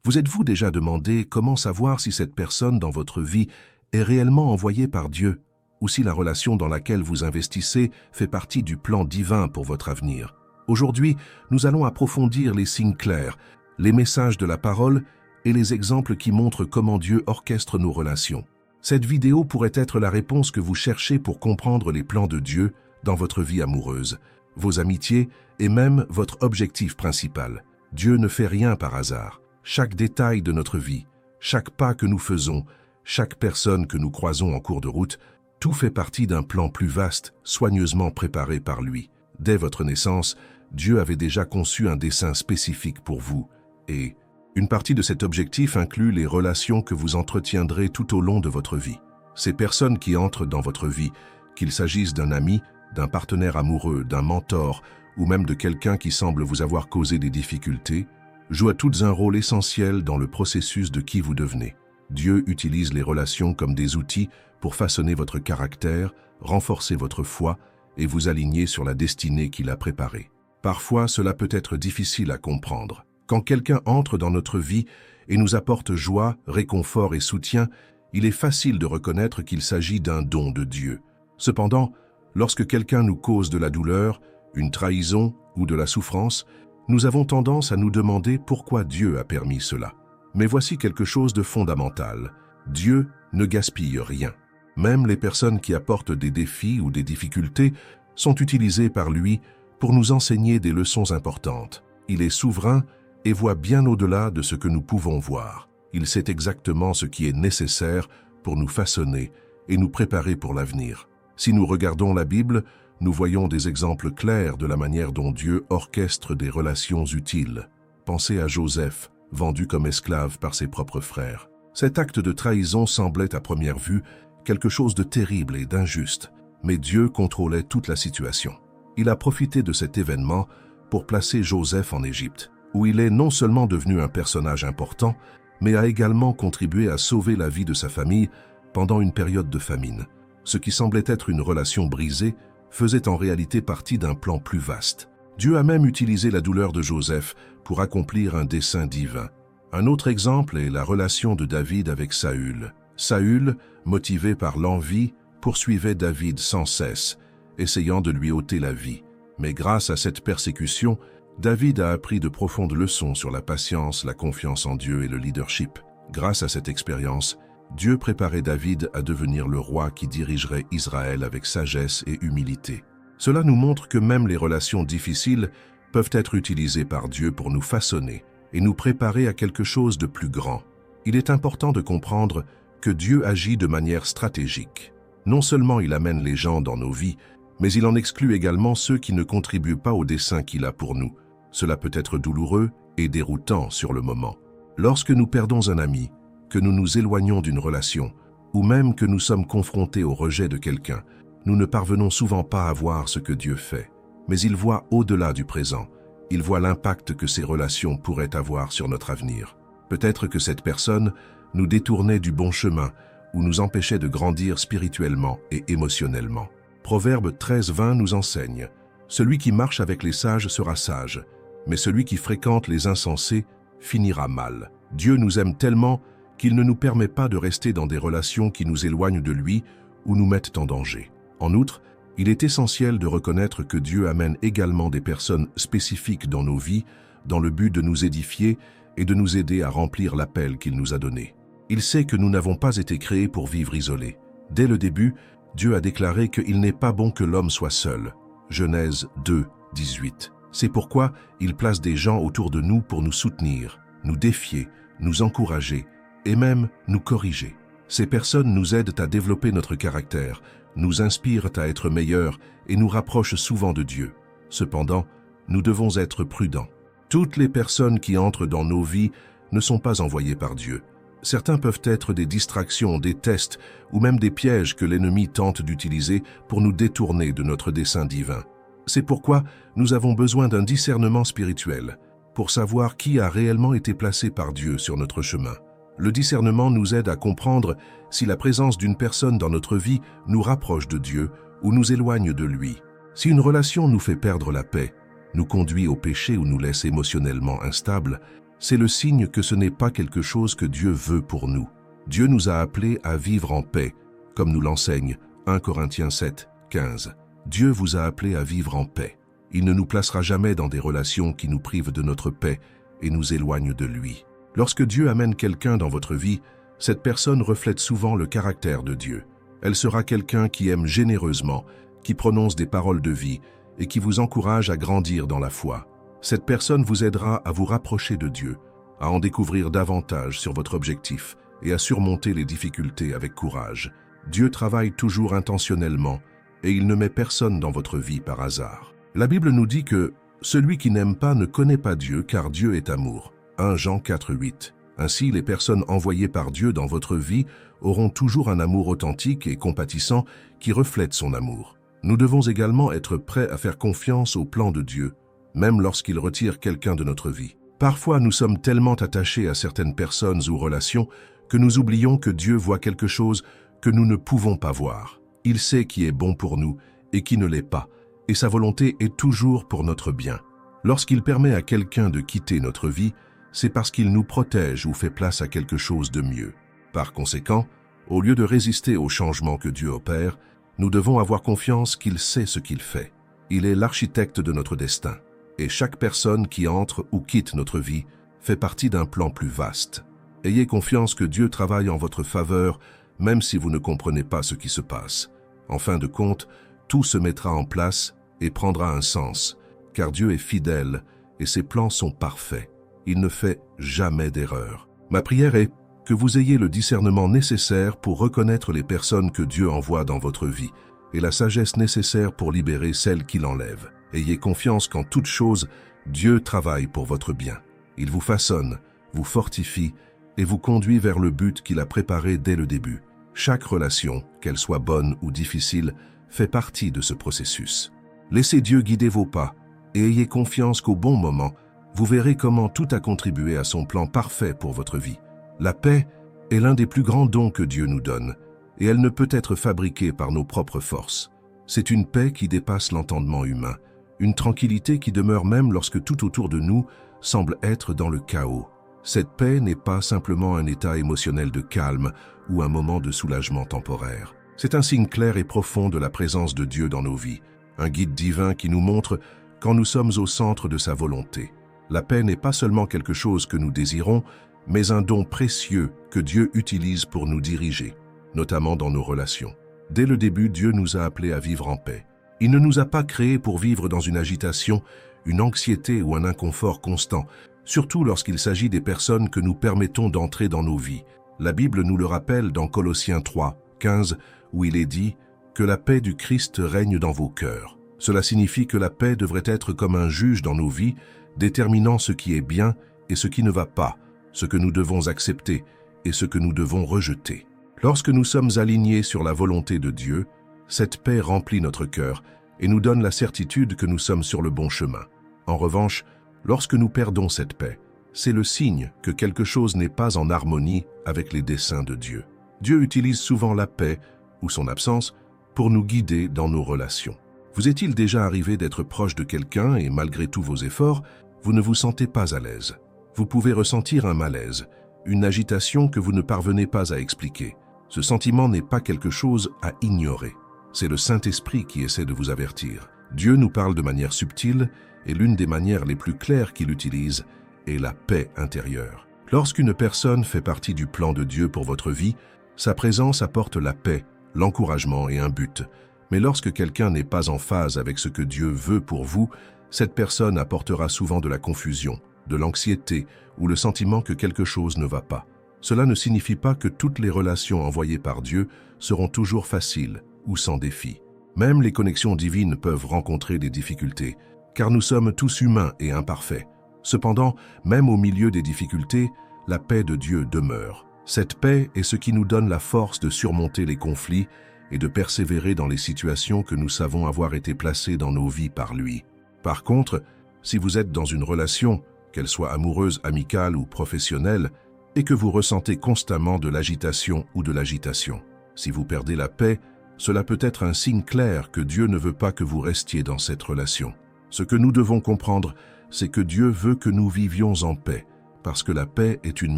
Vous êtes-vous déjà demandé comment savoir si cette personne dans votre vie est réellement envoyée par Dieu ou si la relation dans laquelle vous investissez fait partie du plan divin pour votre avenir? Aujourd'hui, nous allons approfondir les signes clairs, les messages de la parole et les exemples qui montrent comment Dieu orchestre nos relations. Cette vidéo pourrait être la réponse que vous cherchez pour comprendre les plans de Dieu dans votre vie amoureuse, vos amitiés et même votre objectif principal. Dieu ne fait rien par hasard. Chaque détail de notre vie, chaque pas que nous faisons, chaque personne que nous croisons en cours de route, tout fait partie d'un plan plus vaste, soigneusement préparé par lui. Dès votre naissance, Dieu avait déjà conçu un dessein spécifique pour vous, et une partie de cet objectif inclut les relations que vous entretiendrez tout au long de votre vie. Ces personnes qui entrent dans votre vie, qu'il s'agisse d'un ami, d'un partenaire amoureux, d'un mentor, ou même de quelqu'un qui semble vous avoir causé des difficultés, jouent toutes un rôle essentiel dans le processus de qui vous devenez. Dieu utilise les relations comme des outils pour façonner votre caractère, renforcer votre foi et vous aligner sur la destinée qu'il a préparée. Parfois, cela peut être difficile à comprendre. Quand quelqu'un entre dans notre vie et nous apporte joie, réconfort et soutien, il est facile de reconnaître qu'il s'agit d'un don de Dieu. Cependant, lorsque quelqu'un nous cause de la douleur, une trahison ou de la souffrance, nous avons tendance à nous demander pourquoi Dieu a permis cela. Mais voici quelque chose de fondamental. Dieu ne gaspille rien. Même les personnes qui apportent des défis ou des difficultés sont utilisées par lui pour nous enseigner des leçons importantes. Il est souverain et voit bien au-delà de ce que nous pouvons voir. Il sait exactement ce qui est nécessaire pour nous façonner et nous préparer pour l'avenir. Si nous regardons la Bible, nous voyons des exemples clairs de la manière dont Dieu orchestre des relations utiles. Pensez à Joseph, vendu comme esclave par ses propres frères. Cet acte de trahison semblait à première vue quelque chose de terrible et d'injuste, mais Dieu contrôlait toute la situation. Il a profité de cet événement pour placer Joseph en Égypte, où il est non seulement devenu un personnage important, mais a également contribué à sauver la vie de sa famille pendant une période de famine. Ce qui semblait être une relation brisée faisait en réalité partie d'un plan plus vaste. Dieu a même utilisé la douleur de Joseph pour accomplir un dessein divin. Un autre exemple est la relation de David avec Saül. Saül, motivé par l'envie, poursuivait David sans cesse, essayant de lui ôter la vie. Mais grâce à cette persécution, David a appris de profondes leçons sur la patience, la confiance en Dieu et le leadership. Grâce à cette expérience, Dieu préparait David à devenir le roi qui dirigerait Israël avec sagesse et humilité. Cela nous montre que même les relations difficiles peuvent être utilisées par Dieu pour nous façonner et nous préparer à quelque chose de plus grand. Il est important de comprendre que Dieu agit de manière stratégique. Non seulement il amène les gens dans nos vies, mais il en exclut également ceux qui ne contribuent pas au dessein qu'il a pour nous. Cela peut être douloureux et déroutant sur le moment. Lorsque nous perdons un ami, que nous nous éloignons d'une relation, ou même que nous sommes confrontés au rejet de quelqu'un, nous ne parvenons souvent pas à voir ce que Dieu fait. Mais il voit au-delà du présent. Il voit l'impact que ces relations pourraient avoir sur notre avenir. Peut-être que cette personne nous détournait du bon chemin ou nous empêchait de grandir spirituellement et émotionnellement. Proverbe 13:20 nous enseigne « Celui qui marche avec les sages sera sage, mais celui qui fréquente les insensés finira mal. » Dieu nous aime tellement qu'il ne nous permet pas de rester dans des relations qui nous éloignent de lui ou nous mettent en danger. En outre, il est essentiel de reconnaître que Dieu amène également des personnes spécifiques dans nos vies dans le but de nous édifier et de nous aider à remplir l'appel qu'il nous a donné. Il sait que nous n'avons pas été créés pour vivre isolés. Dès le début, Dieu a déclaré qu'il n'est pas bon que l'homme soit seul. Genèse 2:18. C'est pourquoi il place des gens autour de nous pour nous soutenir, nous défier, nous encourager et même nous corriger. Ces personnes nous aident à développer notre caractère, nous inspirent à être meilleurs et nous rapprochent souvent de Dieu. Cependant, nous devons être prudents. Toutes les personnes qui entrent dans nos vies ne sont pas envoyées par Dieu. Certains peuvent être des distractions, des tests ou même des pièges que l'ennemi tente d'utiliser pour nous détourner de notre dessein divin. C'est pourquoi nous avons besoin d'un discernement spirituel pour savoir qui a réellement été placé par Dieu sur notre chemin. Le discernement nous aide à comprendre si la présence d'une personne dans notre vie nous rapproche de Dieu ou nous éloigne de lui. Si une relation nous fait perdre la paix, nous conduit au péché ou nous laisse émotionnellement instables, c'est le signe que ce n'est pas quelque chose que Dieu veut pour nous. Dieu nous a appelés à vivre en paix, comme nous l'enseigne 1 Corinthiens 7, 15. Dieu vous a appelés à vivre en paix. Il ne nous placera jamais dans des relations qui nous privent de notre paix et nous éloignent de lui. Lorsque Dieu amène quelqu'un dans votre vie, cette personne reflète souvent le caractère de Dieu. Elle sera quelqu'un qui aime généreusement, qui prononce des paroles de vie et qui vous encourage à grandir dans la foi. Cette personne vous aidera à vous rapprocher de Dieu, à en découvrir davantage sur votre objectif et à surmonter les difficultés avec courage. Dieu travaille toujours intentionnellement et il ne met personne dans votre vie par hasard. La Bible nous dit que « Celui qui n'aime pas ne connaît pas Dieu, car Dieu est amour ». 1 Jean 4, 8. Ainsi, les personnes envoyées par Dieu dans votre vie auront toujours un amour authentique et compatissant qui reflète son amour. Nous devons également être prêts à faire confiance au plan de Dieu, même lorsqu'il retire quelqu'un de notre vie. Parfois, nous sommes tellement attachés à certaines personnes ou relations que nous oublions que Dieu voit quelque chose que nous ne pouvons pas voir. Il sait qui est bon pour nous et qui ne l'est pas, et sa volonté est toujours pour notre bien. Lorsqu'il permet à quelqu'un de quitter notre vie, c'est parce qu'il nous protège ou fait place à quelque chose de mieux. Par conséquent, au lieu de résister aux changements que Dieu opère, nous devons avoir confiance qu'il sait ce qu'il fait. Il est l'architecte de notre destin, et chaque personne qui entre ou quitte notre vie fait partie d'un plan plus vaste. Ayez confiance que Dieu travaille en votre faveur, même si vous ne comprenez pas ce qui se passe. En fin de compte, tout se mettra en place et prendra un sens, car Dieu est fidèle et ses plans sont parfaits. Il ne fait jamais d'erreur. Ma prière est que vous ayez le discernement nécessaire pour reconnaître les personnes que Dieu envoie dans votre vie et la sagesse nécessaire pour libérer celles qui l'enlèvent. Ayez confiance qu'en toute chose, Dieu travaille pour votre bien. Il vous façonne, vous fortifie et vous conduit vers le but qu'il a préparé dès le début. Chaque relation, qu'elle soit bonne ou difficile, fait partie de ce processus. Laissez Dieu guider vos pas et ayez confiance qu'au bon moment, vous verrez comment tout a contribué à son plan parfait pour votre vie. La paix est l'un des plus grands dons que Dieu nous donne, et elle ne peut être fabriquée par nos propres forces. C'est une paix qui dépasse l'entendement humain, une tranquillité qui demeure même lorsque tout autour de nous semble être dans le chaos. Cette paix n'est pas simplement un état émotionnel de calme ou un moment de soulagement temporaire. C'est un signe clair et profond de la présence de Dieu dans nos vies, un guide divin qui nous montre quand nous sommes au centre de sa volonté. La paix n'est pas seulement quelque chose que nous désirons, mais un don précieux que Dieu utilise pour nous diriger, notamment dans nos relations. Dès le début, Dieu nous a appelés à vivre en paix. Il ne nous a pas créés pour vivre dans une agitation, une anxiété ou un inconfort constant, surtout lorsqu'il s'agit des personnes que nous permettons d'entrer dans nos vies. La Bible nous le rappelle dans Colossiens 3, 15, où il est dit que la paix du Christ règne dans vos cœurs. Cela signifie que la paix devrait être comme un juge dans nos vies, déterminant ce qui est bien et ce qui ne va pas, ce que nous devons accepter et ce que nous devons rejeter. Lorsque nous sommes alignés sur la volonté de Dieu, cette paix remplit notre cœur et nous donne la certitude que nous sommes sur le bon chemin. En revanche, lorsque nous perdons cette paix, c'est le signe que quelque chose n'est pas en harmonie avec les desseins de Dieu. Dieu utilise souvent la paix, ou son absence, pour nous guider dans nos relations. Vous est-il déjà arrivé d'être proche de quelqu'un et malgré tous vos efforts, vous ne vous sentez pas à l'aise? Vous pouvez ressentir un malaise, une agitation que vous ne parvenez pas à expliquer. Ce sentiment n'est pas quelque chose à ignorer. C'est le Saint-Esprit qui essaie de vous avertir. Dieu nous parle de manière subtile et l'une des manières les plus claires qu'il utilise est la paix intérieure. Lorsqu'une personne fait partie du plan de Dieu pour votre vie, sa présence apporte la paix, l'encouragement et un but. Mais lorsque quelqu'un n'est pas en phase avec ce que Dieu veut pour vous, cette personne apportera souvent de la confusion, de l'anxiété ou le sentiment que quelque chose ne va pas. Cela ne signifie pas que toutes les relations envoyées par Dieu seront toujours faciles ou sans défi. Même les connexions divines peuvent rencontrer des difficultés, car nous sommes tous humains et imparfaits. Cependant, même au milieu des difficultés, la paix de Dieu demeure. Cette paix est ce qui nous donne la force de surmonter les conflits et de persévérer dans les situations que nous savons avoir été placées dans nos vies par lui. Par contre, si vous êtes dans une relation, qu'elle soit amoureuse, amicale ou professionnelle, et que vous ressentez constamment de l'agitation ou de l'agitation, si vous perdez la paix, cela peut être un signe clair que Dieu ne veut pas que vous restiez dans cette relation. Ce que nous devons comprendre, c'est que Dieu veut que nous vivions en paix, parce que la paix est une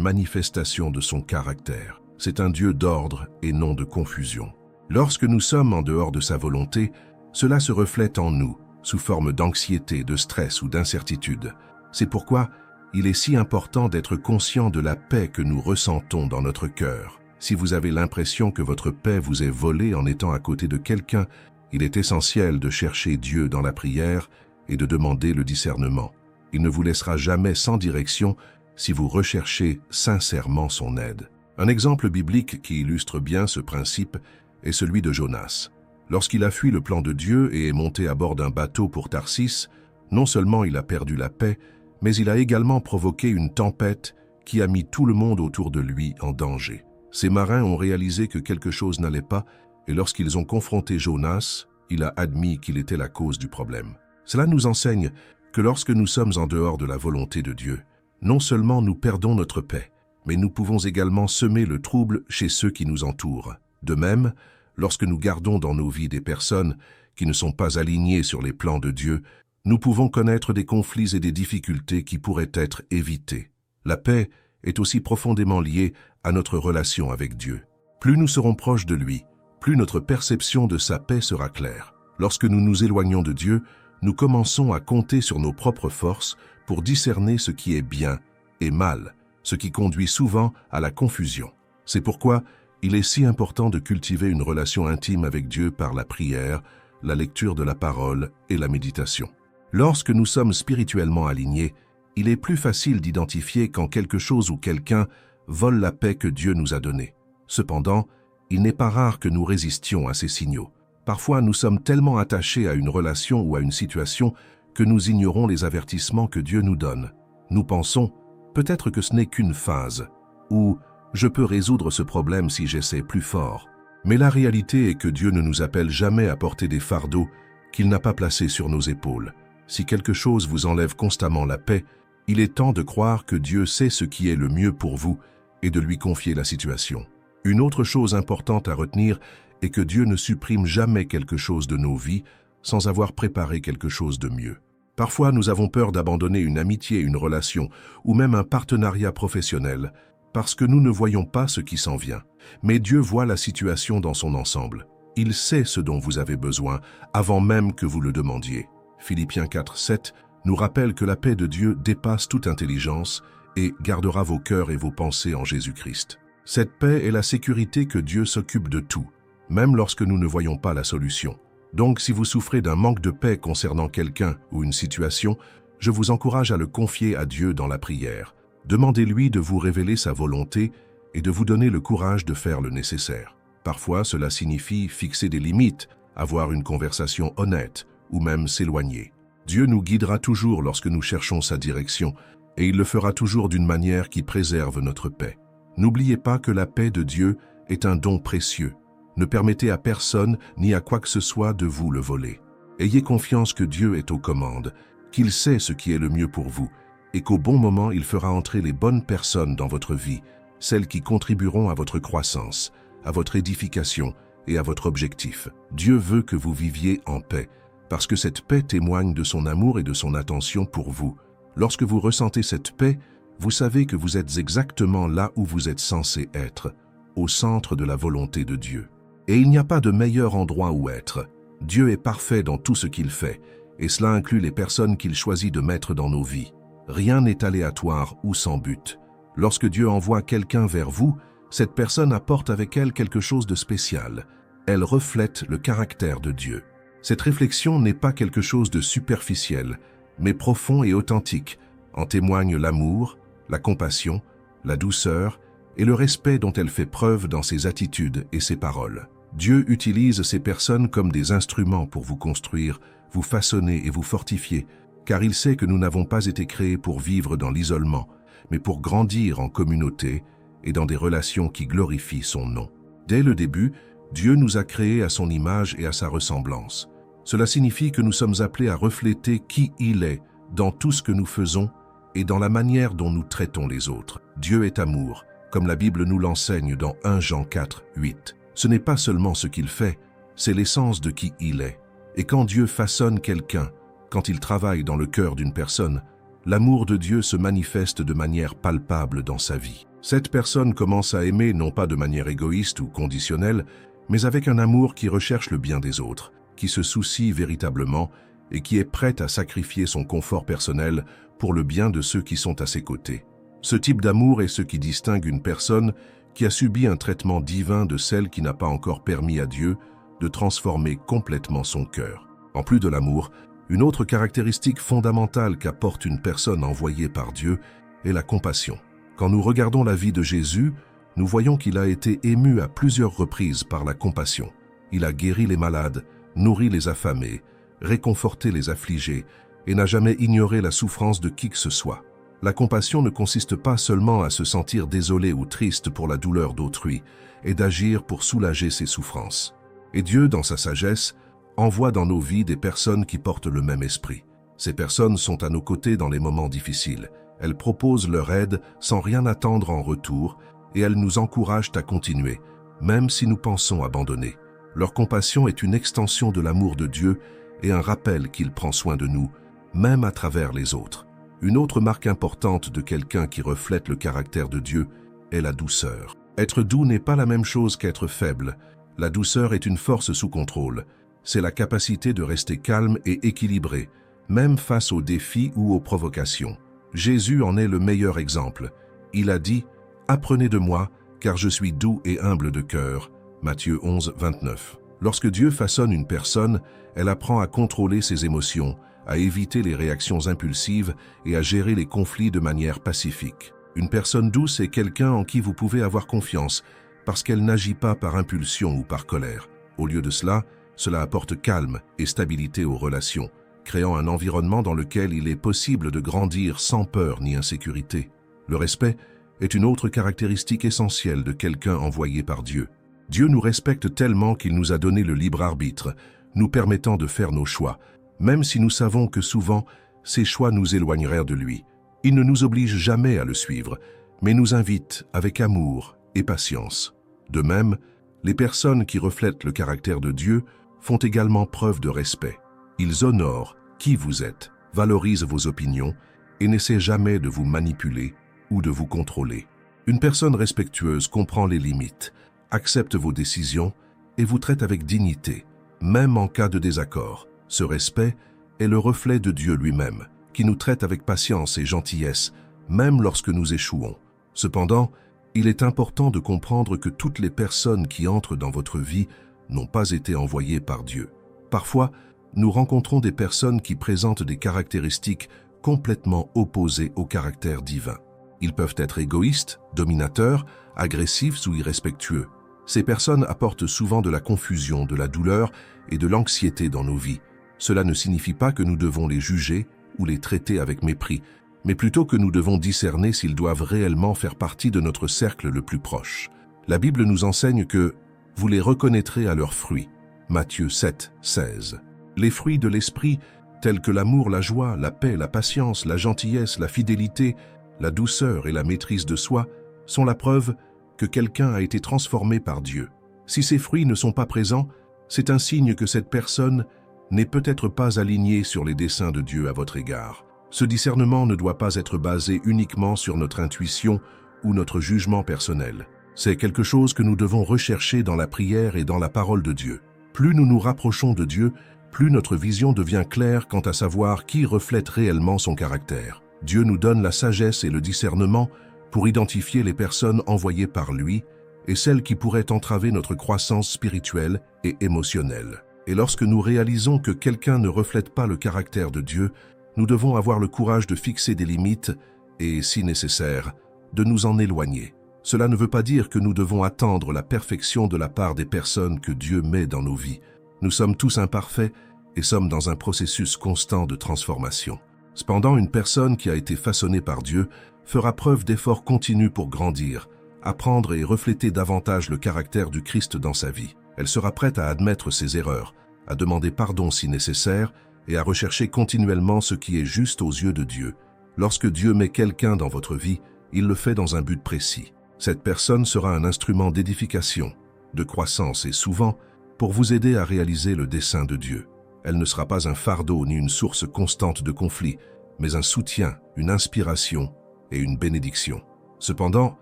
manifestation de son caractère. C'est un Dieu d'ordre et non de confusion. Lorsque nous sommes en dehors de sa volonté, cela se reflète en nous, sous forme d'anxiété, de stress ou d'incertitude. C'est pourquoi il est si important d'être conscient de la paix que nous ressentons dans notre cœur. Si vous avez l'impression que votre paix vous est volée en étant à côté de quelqu'un, il est essentiel de chercher Dieu dans la prière et de demander le discernement. Il ne vous laissera jamais sans direction si vous recherchez sincèrement son aide. Un exemple biblique qui illustre bien ce principe est celui de Jonas. Lorsqu'il a fui le plan de Dieu et est monté à bord d'un bateau pour Tarsis, non seulement il a perdu la paix, mais il a également provoqué une tempête qui a mis tout le monde autour de lui en danger. Ces marins ont réalisé que quelque chose n'allait pas, et lorsqu'ils ont confronté Jonas, il a admis qu'il était la cause du problème. Cela nous enseigne que lorsque nous sommes en dehors de la volonté de Dieu, non seulement nous perdons notre paix, mais nous pouvons également semer le trouble chez ceux qui nous entourent. De même, lorsque nous gardons dans nos vies des personnes qui ne sont pas alignées sur les plans de Dieu, nous pouvons connaître des conflits et des difficultés qui pourraient être évités. La paix est aussi profondément liée à notre relation avec Dieu. Plus nous serons proches de lui, plus notre perception de sa paix sera claire. Lorsque nous nous éloignons de Dieu, nous commençons à compter sur nos propres forces pour discerner ce qui est bien et mal, ce qui conduit souvent à la confusion. C'est pourquoi il est si important de cultiver une relation intime avec Dieu par la prière, la lecture de la parole et la méditation. Lorsque nous sommes spirituellement alignés, il est plus facile d'identifier quand quelque chose ou quelqu'un vole la paix que Dieu nous a donnée. Cependant, il n'est pas rare que nous résistions à ces signaux. Parfois, nous sommes tellement attachés à une relation ou à une situation que nous ignorons les avertissements que Dieu nous donne. Nous pensons, peut-être que ce n'est qu'une phase, ou je peux résoudre ce problème si j'essaie plus fort. Mais la réalité est que Dieu ne nous appelle jamais à porter des fardeaux qu'il n'a pas placés sur nos épaules. Si quelque chose vous enlève constamment la paix, il est temps de croire que Dieu sait ce qui est le mieux pour vous et de lui confier la situation. Une autre chose importante à retenir est que Dieu ne supprime jamais quelque chose de nos vies sans avoir préparé quelque chose de mieux. Parfois, nous avons peur d'abandonner une amitié, une relation ou même un partenariat professionnel parce que nous ne voyons pas ce qui s'en vient. Mais Dieu voit la situation dans son ensemble. Il sait ce dont vous avez besoin avant même que vous le demandiez. Philippiens 4:7 nous rappelle que la paix de Dieu dépasse toute intelligence et gardera vos cœurs et vos pensées en Jésus-Christ. Cette paix est la sécurité que Dieu s'occupe de tout, même lorsque nous ne voyons pas la solution. Donc, si vous souffrez d'un manque de paix concernant quelqu'un ou une situation, je vous encourage à le confier à Dieu dans la prière. Demandez-lui de vous révéler sa volonté et de vous donner le courage de faire le nécessaire. Parfois, cela signifie fixer des limites, avoir une conversation honnête ou même s'éloigner. Dieu nous guidera toujours lorsque nous cherchons sa direction et il le fera toujours d'une manière qui préserve notre paix. N'oubliez pas que la paix de Dieu est un don précieux. Ne permettez à personne ni à quoi que ce soit de vous le voler. Ayez confiance que Dieu est aux commandes, qu'il sait ce qui est le mieux pour vous et qu'au bon moment, il fera entrer les bonnes personnes dans votre vie, celles qui contribueront à votre croissance, à votre édification et à votre objectif. Dieu veut que vous viviez en paix, parce que cette paix témoigne de son amour et de son attention pour vous. Lorsque vous ressentez cette paix, vous savez que vous êtes exactement là où vous êtes censé être, au centre de la volonté de Dieu. Et il n'y a pas de meilleur endroit où être. Dieu est parfait dans tout ce qu'il fait, et cela inclut les personnes qu'il choisit de mettre dans nos vies. Rien n'est aléatoire ou sans but. Lorsque Dieu envoie quelqu'un vers vous, cette personne apporte avec elle quelque chose de spécial. Elle reflète le caractère de Dieu. Cette réflexion n'est pas quelque chose de superficiel, mais profond et authentique. En témoignent l'amour, la compassion, la douceur et le respect dont elle fait preuve dans ses attitudes et ses paroles. Dieu utilise ces personnes comme des instruments pour vous construire, vous façonner et vous fortifier, car il sait que nous n'avons pas été créés pour vivre dans l'isolement, mais pour grandir en communauté et dans des relations qui glorifient son nom. Dès le début, Dieu nous a créés à son image et à sa ressemblance. Cela signifie que nous sommes appelés à refléter qui il est dans tout ce que nous faisons et dans la manière dont nous traitons les autres. Dieu est amour, comme la Bible nous l'enseigne dans 1 Jean 4:8. Ce n'est pas seulement ce qu'il fait, c'est l'essence de qui il est. Et quand Dieu façonne quelqu'un, quand il travaille dans le cœur d'une personne, l'amour de Dieu se manifeste de manière palpable dans sa vie. Cette personne commence à aimer non pas de manière égoïste ou conditionnelle, mais avec un amour qui recherche le bien des autres, qui se soucie véritablement et qui est prête à sacrifier son confort personnel pour le bien de ceux qui sont à ses côtés. Ce type d'amour est ce qui distingue une personne qui a subi un traitement divin de celle qui n'a pas encore permis à Dieu de transformer complètement son cœur. En plus de l'amour, une autre caractéristique fondamentale qu'apporte une personne envoyée par Dieu est la compassion. Quand nous regardons la vie de Jésus, nous voyons qu'il a été ému à plusieurs reprises par la compassion. Il a guéri les malades, nourri les affamés, réconforté les affligés et n'a jamais ignoré la souffrance de qui que ce soit. La compassion ne consiste pas seulement à se sentir désolé ou triste pour la douleur d'autrui et d'agir pour soulager ses souffrances. Et Dieu, dans sa sagesse, envoie dans nos vies des personnes qui portent le même esprit. Ces personnes sont à nos côtés dans les moments difficiles. Elles proposent leur aide sans rien attendre en retour et elles nous encouragent à continuer, même si nous pensons abandonner. Leur compassion est une extension de l'amour de Dieu et un rappel qu'il prend soin de nous, même à travers les autres. Une autre marque importante de quelqu'un qui reflète le caractère de Dieu est la douceur. Être doux n'est pas la même chose qu'être faible. La douceur est une force sous contrôle. C'est la capacité de rester calme et équilibré, même face aux défis ou aux provocations. Jésus en est le meilleur exemple. Il a dit « Apprenez de moi, car je suis doux et humble de cœur » Matthieu 11, 29. Lorsque Dieu façonne une personne, elle apprend à contrôler ses émotions, à éviter les réactions impulsives et à gérer les conflits de manière pacifique. Une personne douce est quelqu'un en qui vous pouvez avoir confiance, parce qu'elle n'agit pas par impulsion ou par colère. Au lieu de cela, cela apporte calme et stabilité aux relations, créant un environnement dans lequel il est possible de grandir sans peur ni insécurité. Le respect est une autre caractéristique essentielle de quelqu'un envoyé par Dieu. Dieu nous respecte tellement qu'il nous a donné le libre arbitre, nous permettant de faire nos choix, même si nous savons que souvent, ces choix nous éloigneraient de lui. Il ne nous oblige jamais à le suivre, mais nous invite avec amour et patience. De même, les personnes qui reflètent le caractère de Dieu font également preuve de respect. Ils honorent qui vous êtes, valorisent vos opinions et n'essaient jamais de vous manipuler ou de vous contrôler. Une personne respectueuse comprend les limites, accepte vos décisions et vous traite avec dignité, même en cas de désaccord. Ce respect est le reflet de Dieu lui-même, qui nous traite avec patience et gentillesse, même lorsque nous échouons. Cependant, il est important de comprendre que toutes les personnes qui entrent dans votre vie n'ont pas été envoyées par Dieu. Parfois, nous rencontrons des personnes qui présentent des caractéristiques complètement opposées au caractère divin. Ils peuvent être égoïstes, dominateurs, agressifs ou irrespectueux. Ces personnes apportent souvent de la confusion, de la douleur et de l'anxiété dans nos vies. Cela ne signifie pas que nous devons les juger ou les traiter avec mépris, mais plutôt que nous devons discerner s'ils doivent réellement faire partie de notre cercle le plus proche. La Bible nous enseigne que « vous les reconnaîtrez à leurs fruits » Matthieu 7, 16. Les fruits de l'esprit, tels que l'amour, la joie, la paix, la patience, la gentillesse, la fidélité, la douceur et la maîtrise de soi, sont la preuve que quelqu'un a été transformé par Dieu. Si ces fruits ne sont pas présents, c'est un signe que cette personne n'est peut-être pas alignée sur les desseins de Dieu à votre égard. Ce discernement ne doit pas être basé uniquement sur notre intuition ou notre jugement personnel. C'est quelque chose que nous devons rechercher dans la prière et dans la parole de Dieu. Plus nous nous rapprochons de Dieu, plus notre vision devient claire quant à savoir qui reflète réellement son caractère. Dieu nous donne la sagesse et le discernement pour identifier les personnes envoyées par lui et celles qui pourraient entraver notre croissance spirituelle et émotionnelle. Et lorsque nous réalisons que quelqu'un ne reflète pas le caractère de Dieu, nous devons avoir le courage de fixer des limites et, si nécessaire, de nous en éloigner. Cela ne veut pas dire que nous devons attendre la perfection de la part des personnes que Dieu met dans nos vies. Nous sommes tous imparfaits et sommes dans un processus constant de transformation. Cependant, une personne qui a été façonnée par Dieu fera preuve d'efforts continus pour grandir, apprendre et refléter davantage le caractère du Christ dans sa vie. Elle sera prête à admettre ses erreurs, à demander pardon si nécessaire et à rechercher continuellement ce qui est juste aux yeux de Dieu. Lorsque Dieu met quelqu'un dans votre vie, il le fait dans un but précis. Cette personne sera un instrument d'édification, de croissance et souvent pour vous aider à réaliser le dessein de Dieu. Elle ne sera pas un fardeau ni une source constante de conflits, mais un soutien, une inspiration et une bénédiction. Cependant,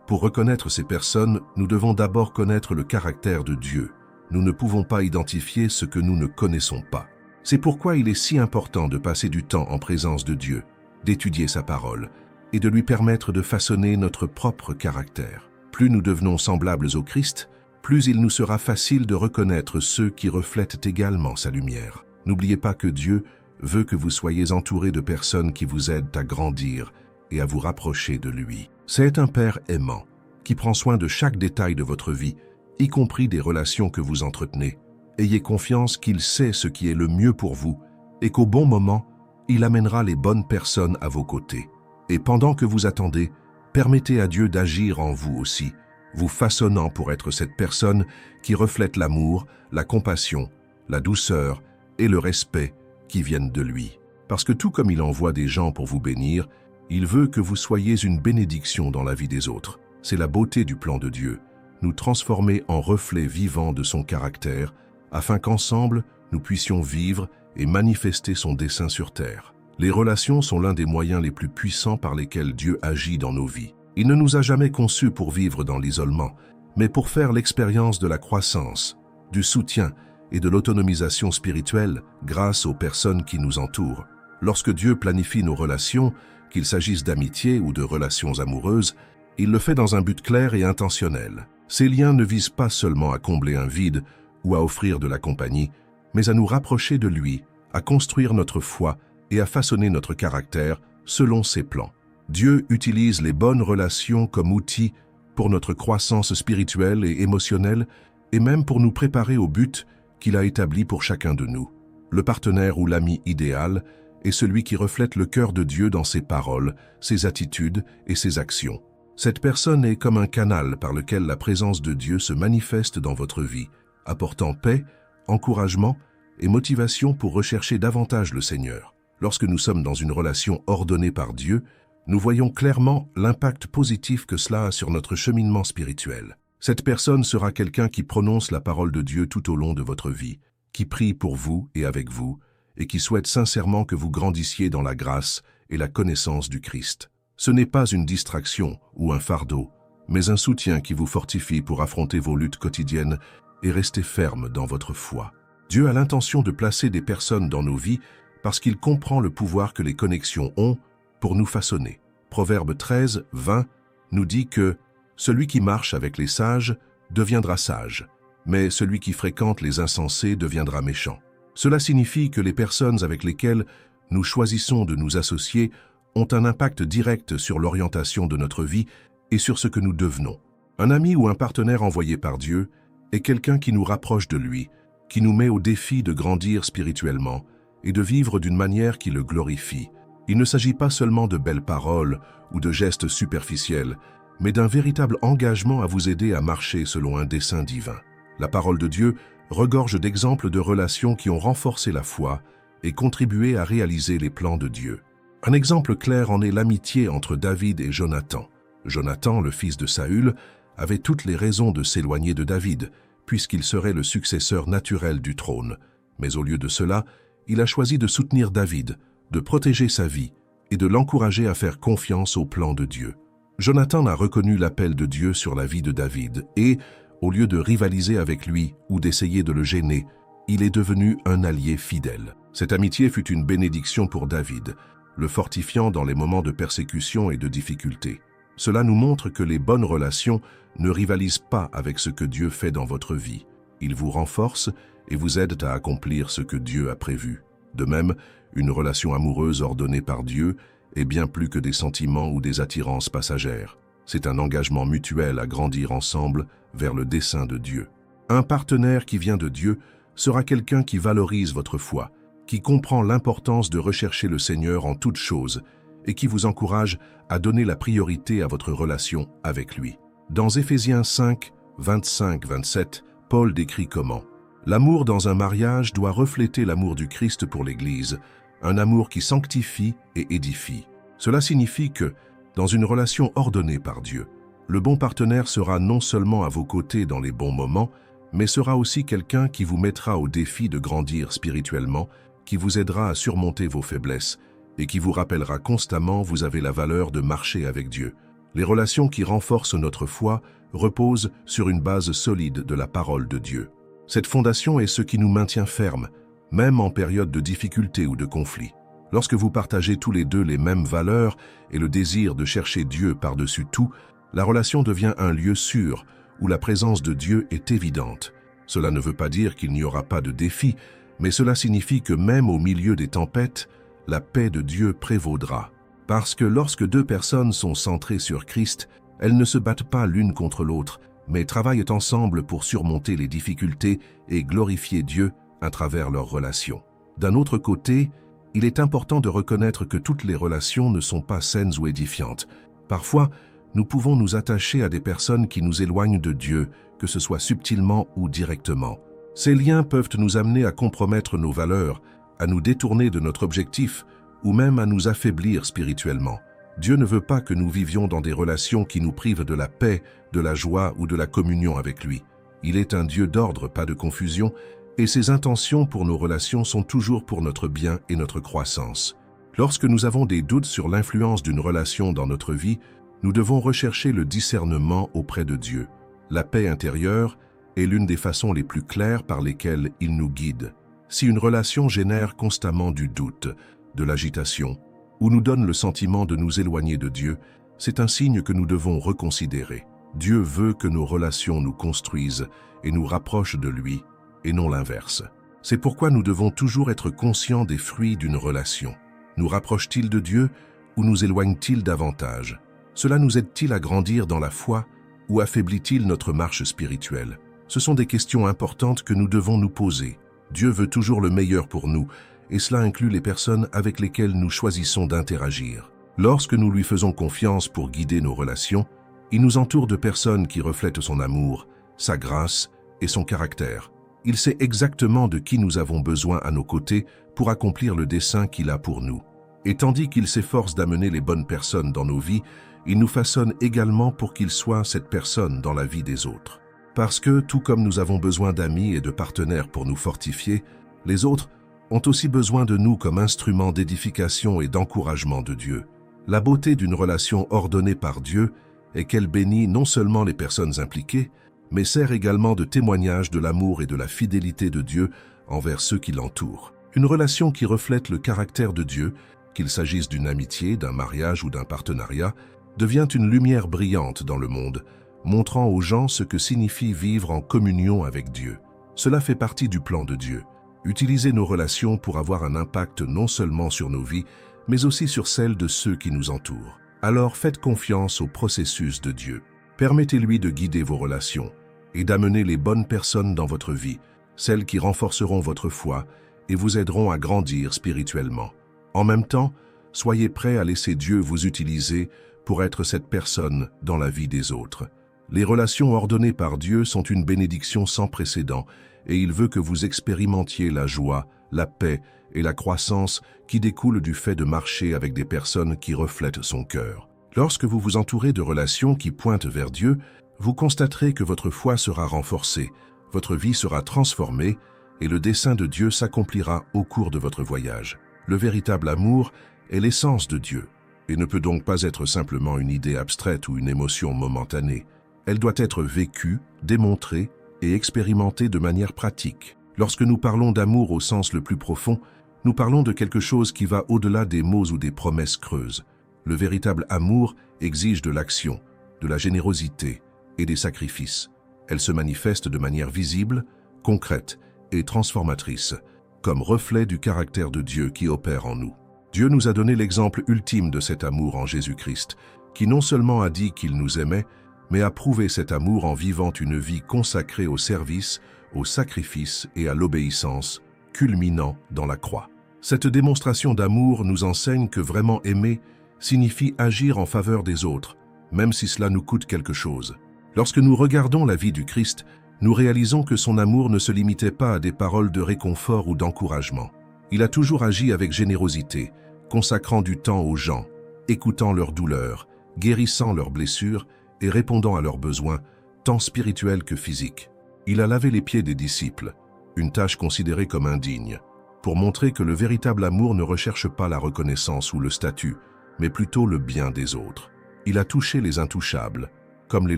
pour reconnaître ces personnes, nous devons d'abord connaître le caractère de Dieu. Nous ne pouvons pas identifier ce que nous ne connaissons pas. C'est pourquoi il est si important de passer du temps en présence de Dieu, d'étudier sa parole et de lui permettre de façonner notre propre caractère. Plus nous devenons semblables au Christ, plus il nous sera facile de reconnaître ceux qui reflètent également sa lumière. N'oubliez pas que Dieu veut que vous soyez entourés de personnes qui vous aident à grandir et à vous rapprocher de lui. C'est un Père aimant qui prend soin de chaque détail de votre vie, y compris des relations que vous entretenez. Ayez confiance qu'il sait ce qui est le mieux pour vous et qu'au bon moment, il amènera les bonnes personnes à vos côtés. Et pendant que vous attendez, permettez à Dieu d'agir en vous aussi, vous façonnant pour être cette personne qui reflète l'amour, la compassion, la douceur et le respect qui viennent de lui. Parce que tout comme il envoie des gens pour vous bénir, il veut que vous soyez une bénédiction dans la vie des autres. C'est la beauté du plan de Dieu, nous transformer en reflets vivants de son caractère, afin qu'ensemble, nous puissions vivre et manifester son dessein sur terre. Les relations sont l'un des moyens les plus puissants par lesquels Dieu agit dans nos vies. Il ne nous a jamais conçus pour vivre dans l'isolement, mais pour faire l'expérience de la croissance, du soutien et de l'autonomisation spirituelle grâce aux personnes qui nous entourent. Lorsque Dieu planifie nos relations, qu'il s'agisse d'amitié ou de relations amoureuses, il le fait dans un but clair et intentionnel. Ces liens ne visent pas seulement à combler un vide ou à offrir de la compagnie, mais à nous rapprocher de lui, à construire notre foi et à façonner notre caractère selon ses plans. Dieu utilise les bonnes relations comme outil pour notre croissance spirituelle et émotionnelle et même pour nous préparer au but qu'il a établi pour chacun de nous. Le partenaire ou l'ami idéal est celui qui reflète le cœur de Dieu dans ses paroles, ses attitudes et ses actions. Cette personne est comme un canal par lequel la présence de Dieu se manifeste dans votre vie, apportant paix, encouragement et motivation pour rechercher davantage le Seigneur. Lorsque nous sommes dans une relation ordonnée par Dieu, nous voyons clairement l'impact positif que cela a sur notre cheminement spirituel. Cette personne sera quelqu'un qui prononce la parole de Dieu tout au long de votre vie, qui prie pour vous et avec vous, et qui souhaite sincèrement que vous grandissiez dans la grâce et la connaissance du Christ. Ce n'est pas une distraction ou un fardeau, mais un soutien qui vous fortifie pour affronter vos luttes quotidiennes et rester ferme dans votre foi. Dieu a l'intention de placer des personnes dans nos vies parce qu'il comprend le pouvoir que les connexions ont pour nous façonner. Proverbe 13, 20 nous dit que « Celui qui marche avec les sages deviendra sage, mais celui qui fréquente les insensés deviendra méchant. » Cela signifie que les personnes avec lesquelles nous choisissons de nous associer ont un impact direct sur l'orientation de notre vie et sur ce que nous devenons. Un ami ou un partenaire envoyé par Dieu est quelqu'un qui nous rapproche de lui, qui nous met au défi de grandir spirituellement et de vivre d'une manière qui le glorifie. Il ne s'agit pas seulement de belles paroles ou de gestes superficiels, mais d'un véritable engagement à vous aider à marcher selon un dessein divin. La parole de Dieu regorge d'exemples de relations qui ont renforcé la foi et contribué à réaliser les plans de Dieu. Un exemple clair en est l'amitié entre David et Jonathan. Jonathan, le fils de Saül, avait toutes les raisons de s'éloigner de David, puisqu'il serait le successeur naturel du trône. Mais au lieu de cela, il a choisi de soutenir David, de protéger sa vie et de l'encourager à faire confiance au plan de Dieu. Jonathan a reconnu l'appel de Dieu sur la vie de David et, au lieu de rivaliser avec lui ou d'essayer de le gêner, il est devenu un allié fidèle. Cette amitié fut une bénédiction pour David, le fortifiant dans les moments de persécution et de difficulté. Cela nous montre que les bonnes relations ne rivalisent pas avec ce que Dieu fait dans votre vie. Ils vous renforcent et vous aident à accomplir ce que Dieu a prévu. De même, une relation amoureuse ordonnée par Dieu est bien plus que des sentiments ou des attirances passagères. C'est un engagement mutuel à grandir ensemble vers le dessein de Dieu. Un partenaire qui vient de Dieu sera quelqu'un qui valorise votre foi, qui comprend l'importance de rechercher le Seigneur en toutes choses et qui vous encourage à donner la priorité à votre relation avec lui. Dans Éphésiens 5, 25-27, Paul décrit comment « L'amour dans un mariage doit refléter l'amour du Christ pour l'Église, un amour qui sanctifie et édifie. Cela signifie que, dans une relation ordonnée par Dieu, le bon partenaire sera non seulement à vos côtés dans les bons moments, mais sera aussi quelqu'un qui vous mettra au défi de grandir spirituellement, qui vous aidera à surmonter vos faiblesses et qui vous rappellera constamment vous avez la valeur de marcher avec Dieu. Les relations qui renforcent notre foi reposent sur une base solide de la parole de Dieu. Cette fondation est ce qui nous maintient fermes, même en période de difficulté ou de conflit. Lorsque vous partagez tous les deux les mêmes valeurs et le désir de chercher Dieu par-dessus tout, la relation devient un lieu sûr où la présence de Dieu est évidente. Cela ne veut pas dire qu'il n'y aura pas de défis, mais cela signifie que même au milieu des tempêtes, la paix de Dieu prévaudra. Parce que lorsque deux personnes sont centrées sur Christ, elles ne se battent pas l'une contre l'autre, mais travaillent ensemble pour surmonter les difficultés et glorifier Dieu à travers leurs relations. D'un autre côté, il est important de reconnaître que toutes les relations ne sont pas saines ou édifiantes. Parfois, nous pouvons nous attacher à des personnes qui nous éloignent de Dieu, que ce soit subtilement ou directement. Ces liens peuvent nous amener à compromettre nos valeurs, à nous détourner de notre objectif ou même à nous affaiblir spirituellement. Dieu ne veut pas que nous vivions dans des relations qui nous privent de la paix, de la joie ou de la communion avec lui. Il est un Dieu d'ordre, pas de confusion, et ses intentions pour nos relations sont toujours pour notre bien et notre croissance. Lorsque nous avons des doutes sur l'influence d'une relation dans notre vie, nous devons rechercher le discernement auprès de Dieu. La paix intérieure est l'une des façons les plus claires par lesquelles il nous guide. Si une relation génère constamment du doute, de l'agitation, ou nous donne le sentiment de nous éloigner de Dieu, c'est un signe que nous devons reconsidérer. Dieu veut que nos relations nous construisent et nous rapprochent de lui, et non l'inverse. C'est pourquoi nous devons toujours être conscients des fruits d'une relation. Nous rapproche-t-il de Dieu ou nous éloigne-t-il davantage? Cela nous aide-t-il à grandir dans la foi ou affaiblit-il notre marche spirituelle? Ce sont des questions importantes que nous devons nous poser. Dieu veut toujours le meilleur pour nous, et cela inclut les personnes avec lesquelles nous choisissons d'interagir. Lorsque nous lui faisons confiance pour guider nos relations, il nous entoure de personnes qui reflètent son amour, sa grâce et son caractère. Il sait exactement de qui nous avons besoin à nos côtés pour accomplir le dessein qu'il a pour nous. Et tandis qu'il s'efforce d'amener les bonnes personnes dans nos vies, il nous façonne également pour qu'il soit cette personne dans la vie des autres. Parce que, tout comme nous avons besoin d'amis et de partenaires pour nous fortifier, les autres ont aussi besoin de nous comme instruments d'édification et d'encouragement de Dieu. La beauté d'une relation ordonnée par Dieu est qu'elle bénit non seulement les personnes impliquées, mais sert également de témoignage de l'amour et de la fidélité de Dieu envers ceux qui l'entourent. Une relation qui reflète le caractère de Dieu, qu'il s'agisse d'une amitié, d'un mariage ou d'un partenariat, devient une lumière brillante dans le monde, montrant aux gens ce que signifie vivre en communion avec Dieu. Cela fait partie du plan de Dieu. Utiliser nos relations pour avoir un impact non seulement sur nos vies, mais aussi sur celles de ceux qui nous entourent. Alors faites confiance au processus de Dieu. Permettez-lui de guider vos relations et d'amener les bonnes personnes dans votre vie, celles qui renforceront votre foi et vous aideront à grandir spirituellement. En même temps, soyez prêts à laisser Dieu vous utiliser pour être cette personne dans la vie des autres. Les relations ordonnées par Dieu sont une bénédiction sans précédent et il veut que vous expérimentiez la joie, la paix et la croissance qui découlent du fait de marcher avec des personnes qui reflètent son cœur. Lorsque vous vous entourez de relations qui pointent vers Dieu, vous constaterez que votre foi sera renforcée, votre vie sera transformée et le dessein de Dieu s'accomplira au cours de votre voyage. Le véritable amour est l'essence de Dieu et ne peut donc pas être simplement une idée abstraite ou une émotion momentanée. Elle doit être vécue, démontrée et expérimentée de manière pratique. Lorsque nous parlons d'amour au sens le plus profond, nous parlons de quelque chose qui va au-delà des mots ou des promesses creuses. Le véritable amour exige de l'action, de la générosité et des sacrifices. Elle se manifeste de manière visible, concrète et transformatrice, comme reflet du caractère de Dieu qui opère en nous. Dieu nous a donné l'exemple ultime de cet amour en Jésus-Christ, qui non seulement a dit qu'il nous aimait, mais a prouvé cet amour en vivant une vie consacrée au service, au sacrifice et à l'obéissance, culminant dans la croix. Cette démonstration d'amour nous enseigne que vraiment aimer signifie agir en faveur des autres, même si cela nous coûte quelque chose. Lorsque nous regardons la vie du Christ, nous réalisons que son amour ne se limitait pas à des paroles de réconfort ou d'encouragement. Il a toujours agi avec générosité, consacrant du temps aux gens, écoutant leurs douleurs, guérissant leurs blessures et répondant à leurs besoins, tant spirituels que physiques. Il a lavé les pieds des disciples, une tâche considérée comme indigne. pour montrer que le véritable amour ne recherche pas la reconnaissance ou le statut, mais plutôt le bien des autres. Il a touché les intouchables, comme les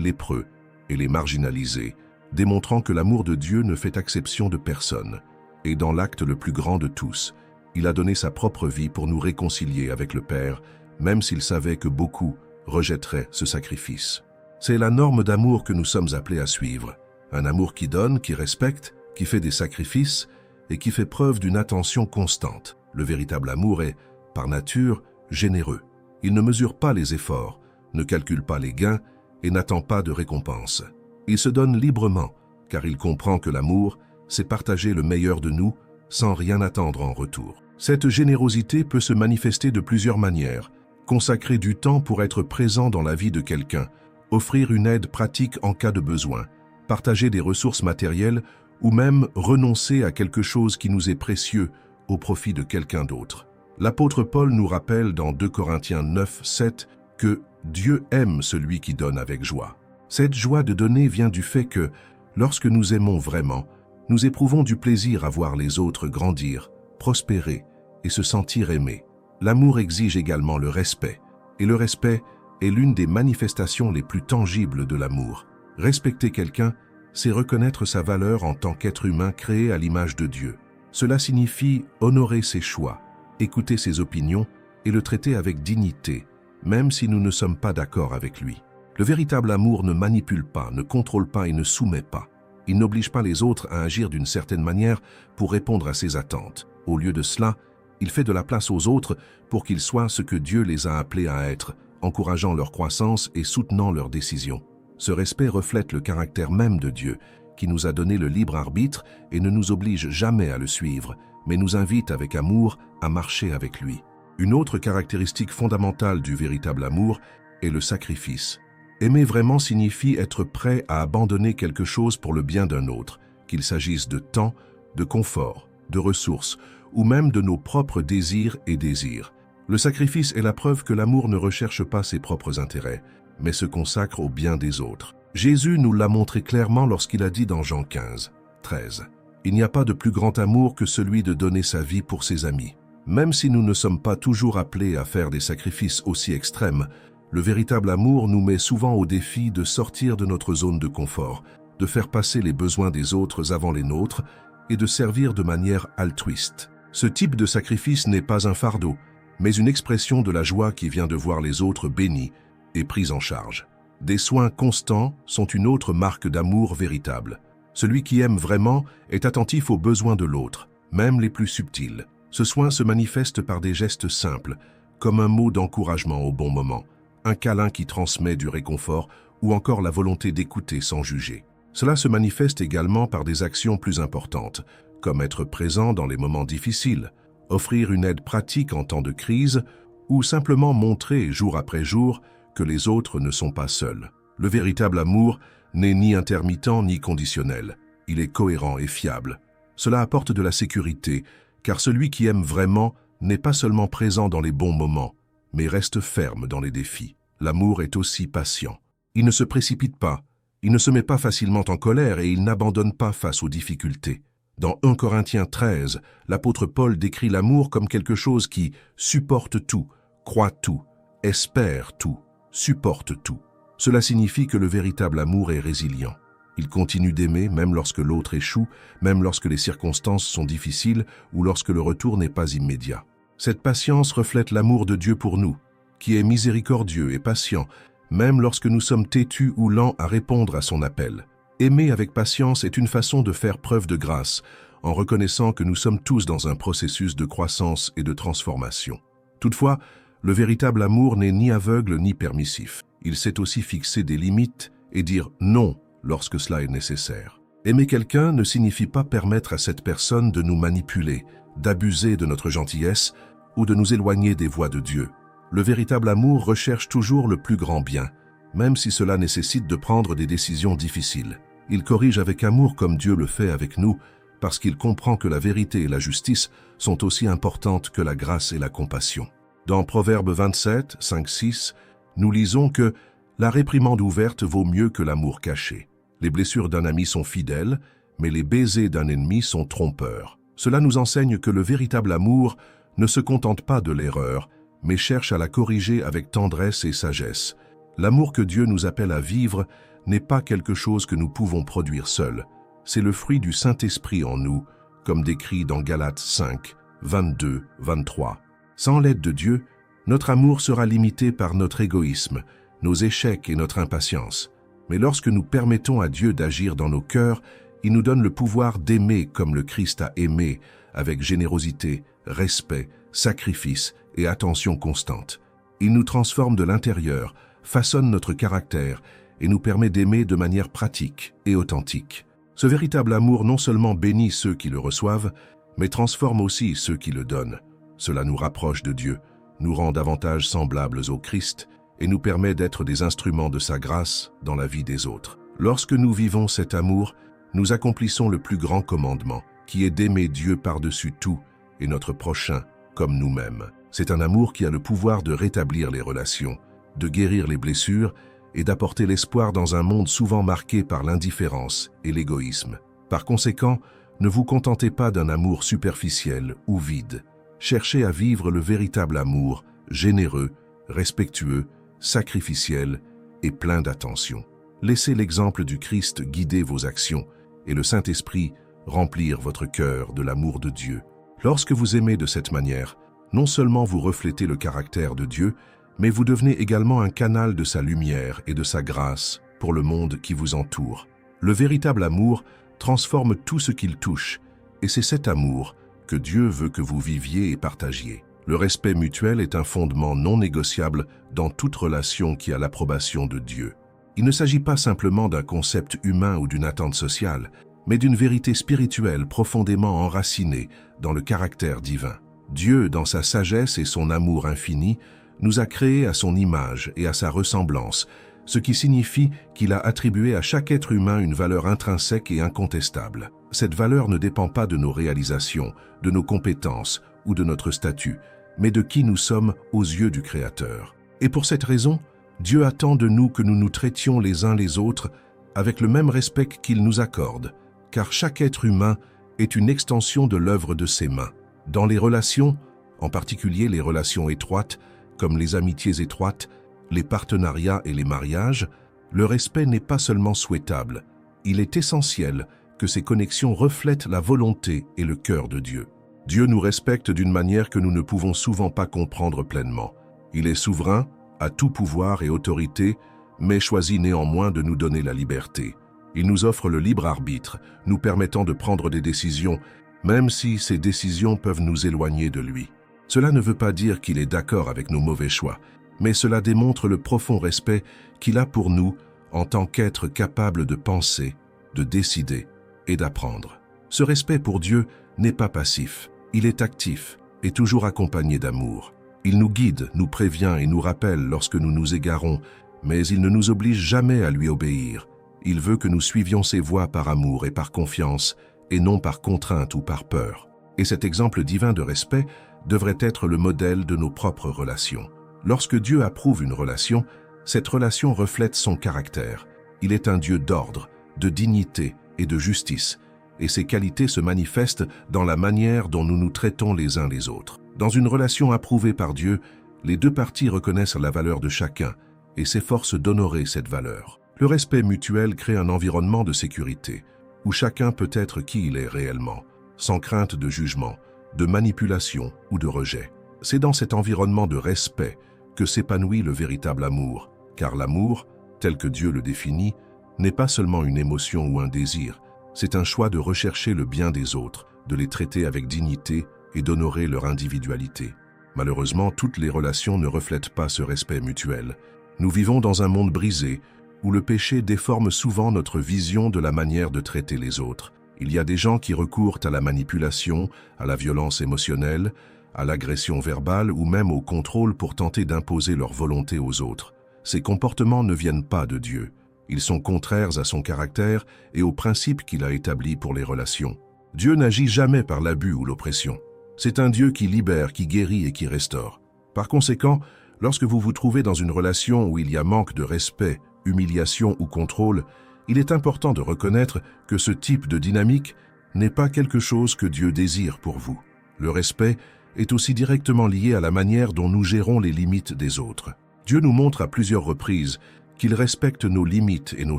lépreux et les marginalisés, démontrant que l'amour de Dieu ne fait exception de personne. Et dans l'acte le plus grand de tous, il a donné sa propre vie pour nous réconcilier avec le Père, même s'il savait que beaucoup rejetteraient ce sacrifice. C'est la norme d'amour que nous sommes appelés à suivre. Un amour qui donne, qui respecte, qui fait des sacrifices et qui fait preuve d'une attention constante. Le véritable amour est, par nature, généreux. Il ne mesure pas les efforts, ne calcule pas les gains et n'attend pas de récompense. Il se donne librement, car il comprend que l'amour, c'est partager le meilleur de nous sans rien attendre en retour. Cette générosité peut se manifester de plusieurs manières. Consacrer du temps pour être présent dans la vie de quelqu'un, offrir une aide pratique en cas de besoin, partager des ressources matérielles ou même renoncer à quelque chose qui nous est précieux au profit de quelqu'un d'autre. L'apôtre Paul nous rappelle dans 2 Corinthiens 9, 7 que Dieu aime celui qui donne avec joie. Cette joie de donner vient du fait que, lorsque nous aimons vraiment, nous éprouvons du plaisir à voir les autres grandir, prospérer et se sentir aimés. L'amour exige également le respect, et le respect est l'une des manifestations les plus tangibles de l'amour. Respecter quelqu'un, c'est reconnaître sa valeur en tant qu'être humain créé à l'image de Dieu. Cela signifie honorer ses choix, écouter ses opinions et le traiter avec dignité, même si nous ne sommes pas d'accord avec lui. Le véritable amour ne manipule pas, ne contrôle pas et ne soumet pas. Il n'oblige pas les autres à agir d'une certaine manière pour répondre à ses attentes. Au lieu de cela, il fait de la place aux autres pour qu'ils soient ce que Dieu les a appelés à être, encourageant leur croissance et soutenant leurs décisions. Ce respect reflète le caractère même de Dieu, qui nous a donné le libre arbitre et ne nous oblige jamais à le suivre, mais nous invite avec amour à marcher avec lui. Une autre caractéristique fondamentale du véritable amour est le sacrifice. Aimer vraiment signifie être prêt à abandonner quelque chose pour le bien d'un autre, qu'il s'agisse de temps, de confort, de ressources, ou même de nos propres désirs et désirs. Le sacrifice est la preuve que l'amour ne recherche pas ses propres intérêts, mais se consacre au bien des autres. Jésus nous l'a montré clairement lorsqu'il a dit dans Jean 15, 13 « Il n'y a pas de plus grand amour que celui de donner sa vie pour ses amis. » Même si nous ne sommes pas toujours appelés à faire des sacrifices aussi extrêmes, le véritable amour nous met souvent au défi de sortir de notre zone de confort, de faire passer les besoins des autres avant les nôtres et de servir de manière altruiste. Ce type de sacrifice n'est pas un fardeau, mais une expression de la joie qui vient de voir les autres bénis et pris en charge. Des soins constants sont une autre marque d'amour véritable. Celui qui aime vraiment est attentif aux besoins de l'autre, même les plus subtils. Ce soin se manifeste par des gestes simples, comme un mot d'encouragement au bon moment, un câlin qui transmet du réconfort ou encore la volonté d'écouter sans juger. Cela se manifeste également par des actions plus importantes, comme être présent dans les moments difficiles, offrir une aide pratique en temps de crise ou simplement montrer jour après jour que les autres ne sont pas seuls. Le véritable amour n'est ni intermittent ni conditionnel. Il est cohérent et fiable. Cela apporte de la sécurité, car celui qui aime vraiment n'est pas seulement présent dans les bons moments, mais reste ferme dans les défis. L'amour est aussi patient. Il ne se précipite pas, il ne se met pas facilement en colère et il n'abandonne pas face aux difficultés. Dans 1 Corinthiens 13, l'apôtre Paul décrit l'amour comme quelque chose qui supporte tout, croit tout, espère tout, supporte tout. Cela signifie que le véritable amour est résilient. Il continue d'aimer même lorsque l'autre échoue, même lorsque les circonstances sont difficiles ou lorsque le retour n'est pas immédiat. Cette patience reflète l'amour de Dieu pour nous, qui est miséricordieux et patient, même lorsque nous sommes têtus ou lents à répondre à son appel. Aimer avec patience est une façon de faire preuve de grâce, en reconnaissant que nous sommes tous dans un processus de croissance et de transformation. Toutefois, le véritable amour n'est ni aveugle ni permissif. Il sait aussi fixer des limites et dire non lorsque cela est nécessaire. Aimer quelqu'un ne signifie pas permettre à cette personne de nous manipuler, d'abuser de notre gentillesse ou de nous éloigner des voies de Dieu. Le véritable amour recherche toujours le plus grand bien, même si cela nécessite de prendre des décisions difficiles. Il corrige avec amour comme Dieu le fait avec nous, parce qu'il comprend que la vérité et la justice sont aussi importantes que la grâce et la compassion. Dans Proverbe 27, 5-6, nous lisons que « La réprimande ouverte vaut mieux que l'amour caché. Les blessures d'un ami sont fidèles, mais les baisers d'un ennemi sont trompeurs. » Cela nous enseigne que le véritable amour ne se contente pas de l'erreur, mais cherche à la corriger avec tendresse et sagesse. L'amour que Dieu nous appelle à vivre n'est pas quelque chose que nous pouvons produire seuls. C'est le fruit du Saint-Esprit en nous, comme décrit dans Galates 5, 22, 23. Sans l'aide de Dieu, notre amour sera limité par notre égoïsme, nos échecs et notre impatience. Mais lorsque nous permettons à Dieu d'agir dans nos cœurs, il nous donne le pouvoir d'aimer comme le Christ a aimé, avec générosité, respect, sacrifice et attention constante. Il nous transforme de l'intérieur, façonne notre caractère et nous permet d'aimer de manière pratique et authentique. Ce véritable amour non seulement bénit ceux qui le reçoivent, mais transforme aussi ceux qui le donnent. Cela nous rapproche de Dieu, nous rend davantage semblables au Christ et nous permet d'être des instruments de sa grâce dans la vie des autres. Lorsque nous vivons cet amour, nous accomplissons le plus grand commandement, qui est d'aimer Dieu par-dessus tout et notre prochain comme nous-mêmes. C'est un amour qui a le pouvoir de rétablir les relations, de guérir les blessures et d'apporter l'espoir dans un monde souvent marqué par l'indifférence et l'égoïsme. Par conséquent, ne vous contentez pas d'un amour superficiel ou vide. Cherchez à vivre le véritable amour, généreux, respectueux, sacrificiel et plein d'attention. Laissez l'exemple du Christ guider vos actions et le Saint-Esprit remplir votre cœur de l'amour de Dieu. Lorsque vous aimez de cette manière, non seulement vous reflétez le caractère de Dieu, mais vous devenez également un canal de sa lumière et de sa grâce pour le monde qui vous entoure. Le véritable amour transforme tout ce qu'il touche, et c'est cet amour que Dieu veut que vous viviez et partagiez. Le respect mutuel est un fondement non négociable dans toute relation qui a l'approbation de Dieu. Il ne s'agit pas simplement d'un concept humain ou d'une attente sociale, mais d'une vérité spirituelle profondément enracinée dans le caractère divin. Dieu, dans sa sagesse et son amour infini, nous a créés à son image et à sa ressemblance, ce qui signifie qu'il a attribué à chaque être humain une valeur intrinsèque et incontestable. Cette valeur ne dépend pas de nos réalisations, de nos compétences ou de notre statut, mais de qui nous sommes aux yeux du Créateur. Et pour cette raison, Dieu attend de nous que nous nous traitions les uns les autres avec le même respect qu'il nous accorde, car chaque être humain est une extension de l'œuvre de ses mains. Dans les relations, en particulier les relations étroites, comme les amitiés étroites, les partenariats et les mariages, le respect n'est pas seulement souhaitable, il est essentiel que ces connexions reflètent la volonté et le cœur de Dieu. Dieu nous respecte d'une manière que nous ne pouvons souvent pas comprendre pleinement. Il est souverain, a tout pouvoir et autorité, mais choisit néanmoins de nous donner la liberté. Il nous offre le libre arbitre, nous permettant de prendre des décisions, même si ces décisions peuvent nous éloigner de lui. Cela ne veut pas dire qu'il est d'accord avec nos mauvais choix, mais cela démontre le profond respect qu'il a pour nous en tant qu'être capable de penser, de décider et d'apprendre. Ce respect pour Dieu n'est pas passif, il est actif et toujours accompagné d'amour. Il nous guide, nous prévient et nous rappelle lorsque nous nous égarons, mais il ne nous oblige jamais à lui obéir. Il veut que nous suivions ses voies par amour et par confiance, et non par contrainte ou par peur. Et cet exemple divin de respect devrait être le modèle de nos propres relations. Lorsque Dieu approuve une relation, cette relation reflète son caractère. Il est un Dieu d'ordre, de dignité et de justice, et ces qualités se manifestent dans la manière dont nous nous traitons les uns les autres. Dans une relation approuvée par Dieu, les deux parties reconnaissent la valeur de chacun et s'efforcent d'honorer cette valeur. Le respect mutuel crée un environnement de sécurité, où chacun peut être qui il est réellement, sans crainte de jugement, de manipulation ou de rejet. C'est dans cet environnement de respect que s'épanouit le véritable amour, car l'amour, tel que Dieu le définit, n'est pas seulement une émotion ou un désir, c'est un choix de rechercher le bien des autres, de les traiter avec dignité et d'honorer leur individualité. Malheureusement, toutes les relations ne reflètent pas ce respect mutuel. Nous vivons dans un monde brisé, où le péché déforme souvent notre vision de la manière de traiter les autres. Il y a des gens qui recourent à la manipulation, à la violence émotionnelle, à l'agression verbale ou même au contrôle pour tenter d'imposer leur volonté aux autres. Ces comportements ne viennent pas de Dieu. Ils sont contraires à son caractère et aux principes qu'il a établis pour les relations. Dieu n'agit jamais par l'abus ou l'oppression. C'est un Dieu qui libère, qui guérit et qui restaure. Par conséquent, lorsque vous vous trouvez dans une relation où il y a manque de respect, humiliation ou contrôle, il est important de reconnaître que ce type de dynamique n'est pas quelque chose que Dieu désire pour vous. Le respect est aussi directement lié à la manière dont nous gérons les limites des autres. Dieu nous montre à plusieurs reprises qu'il respecte nos limites et nos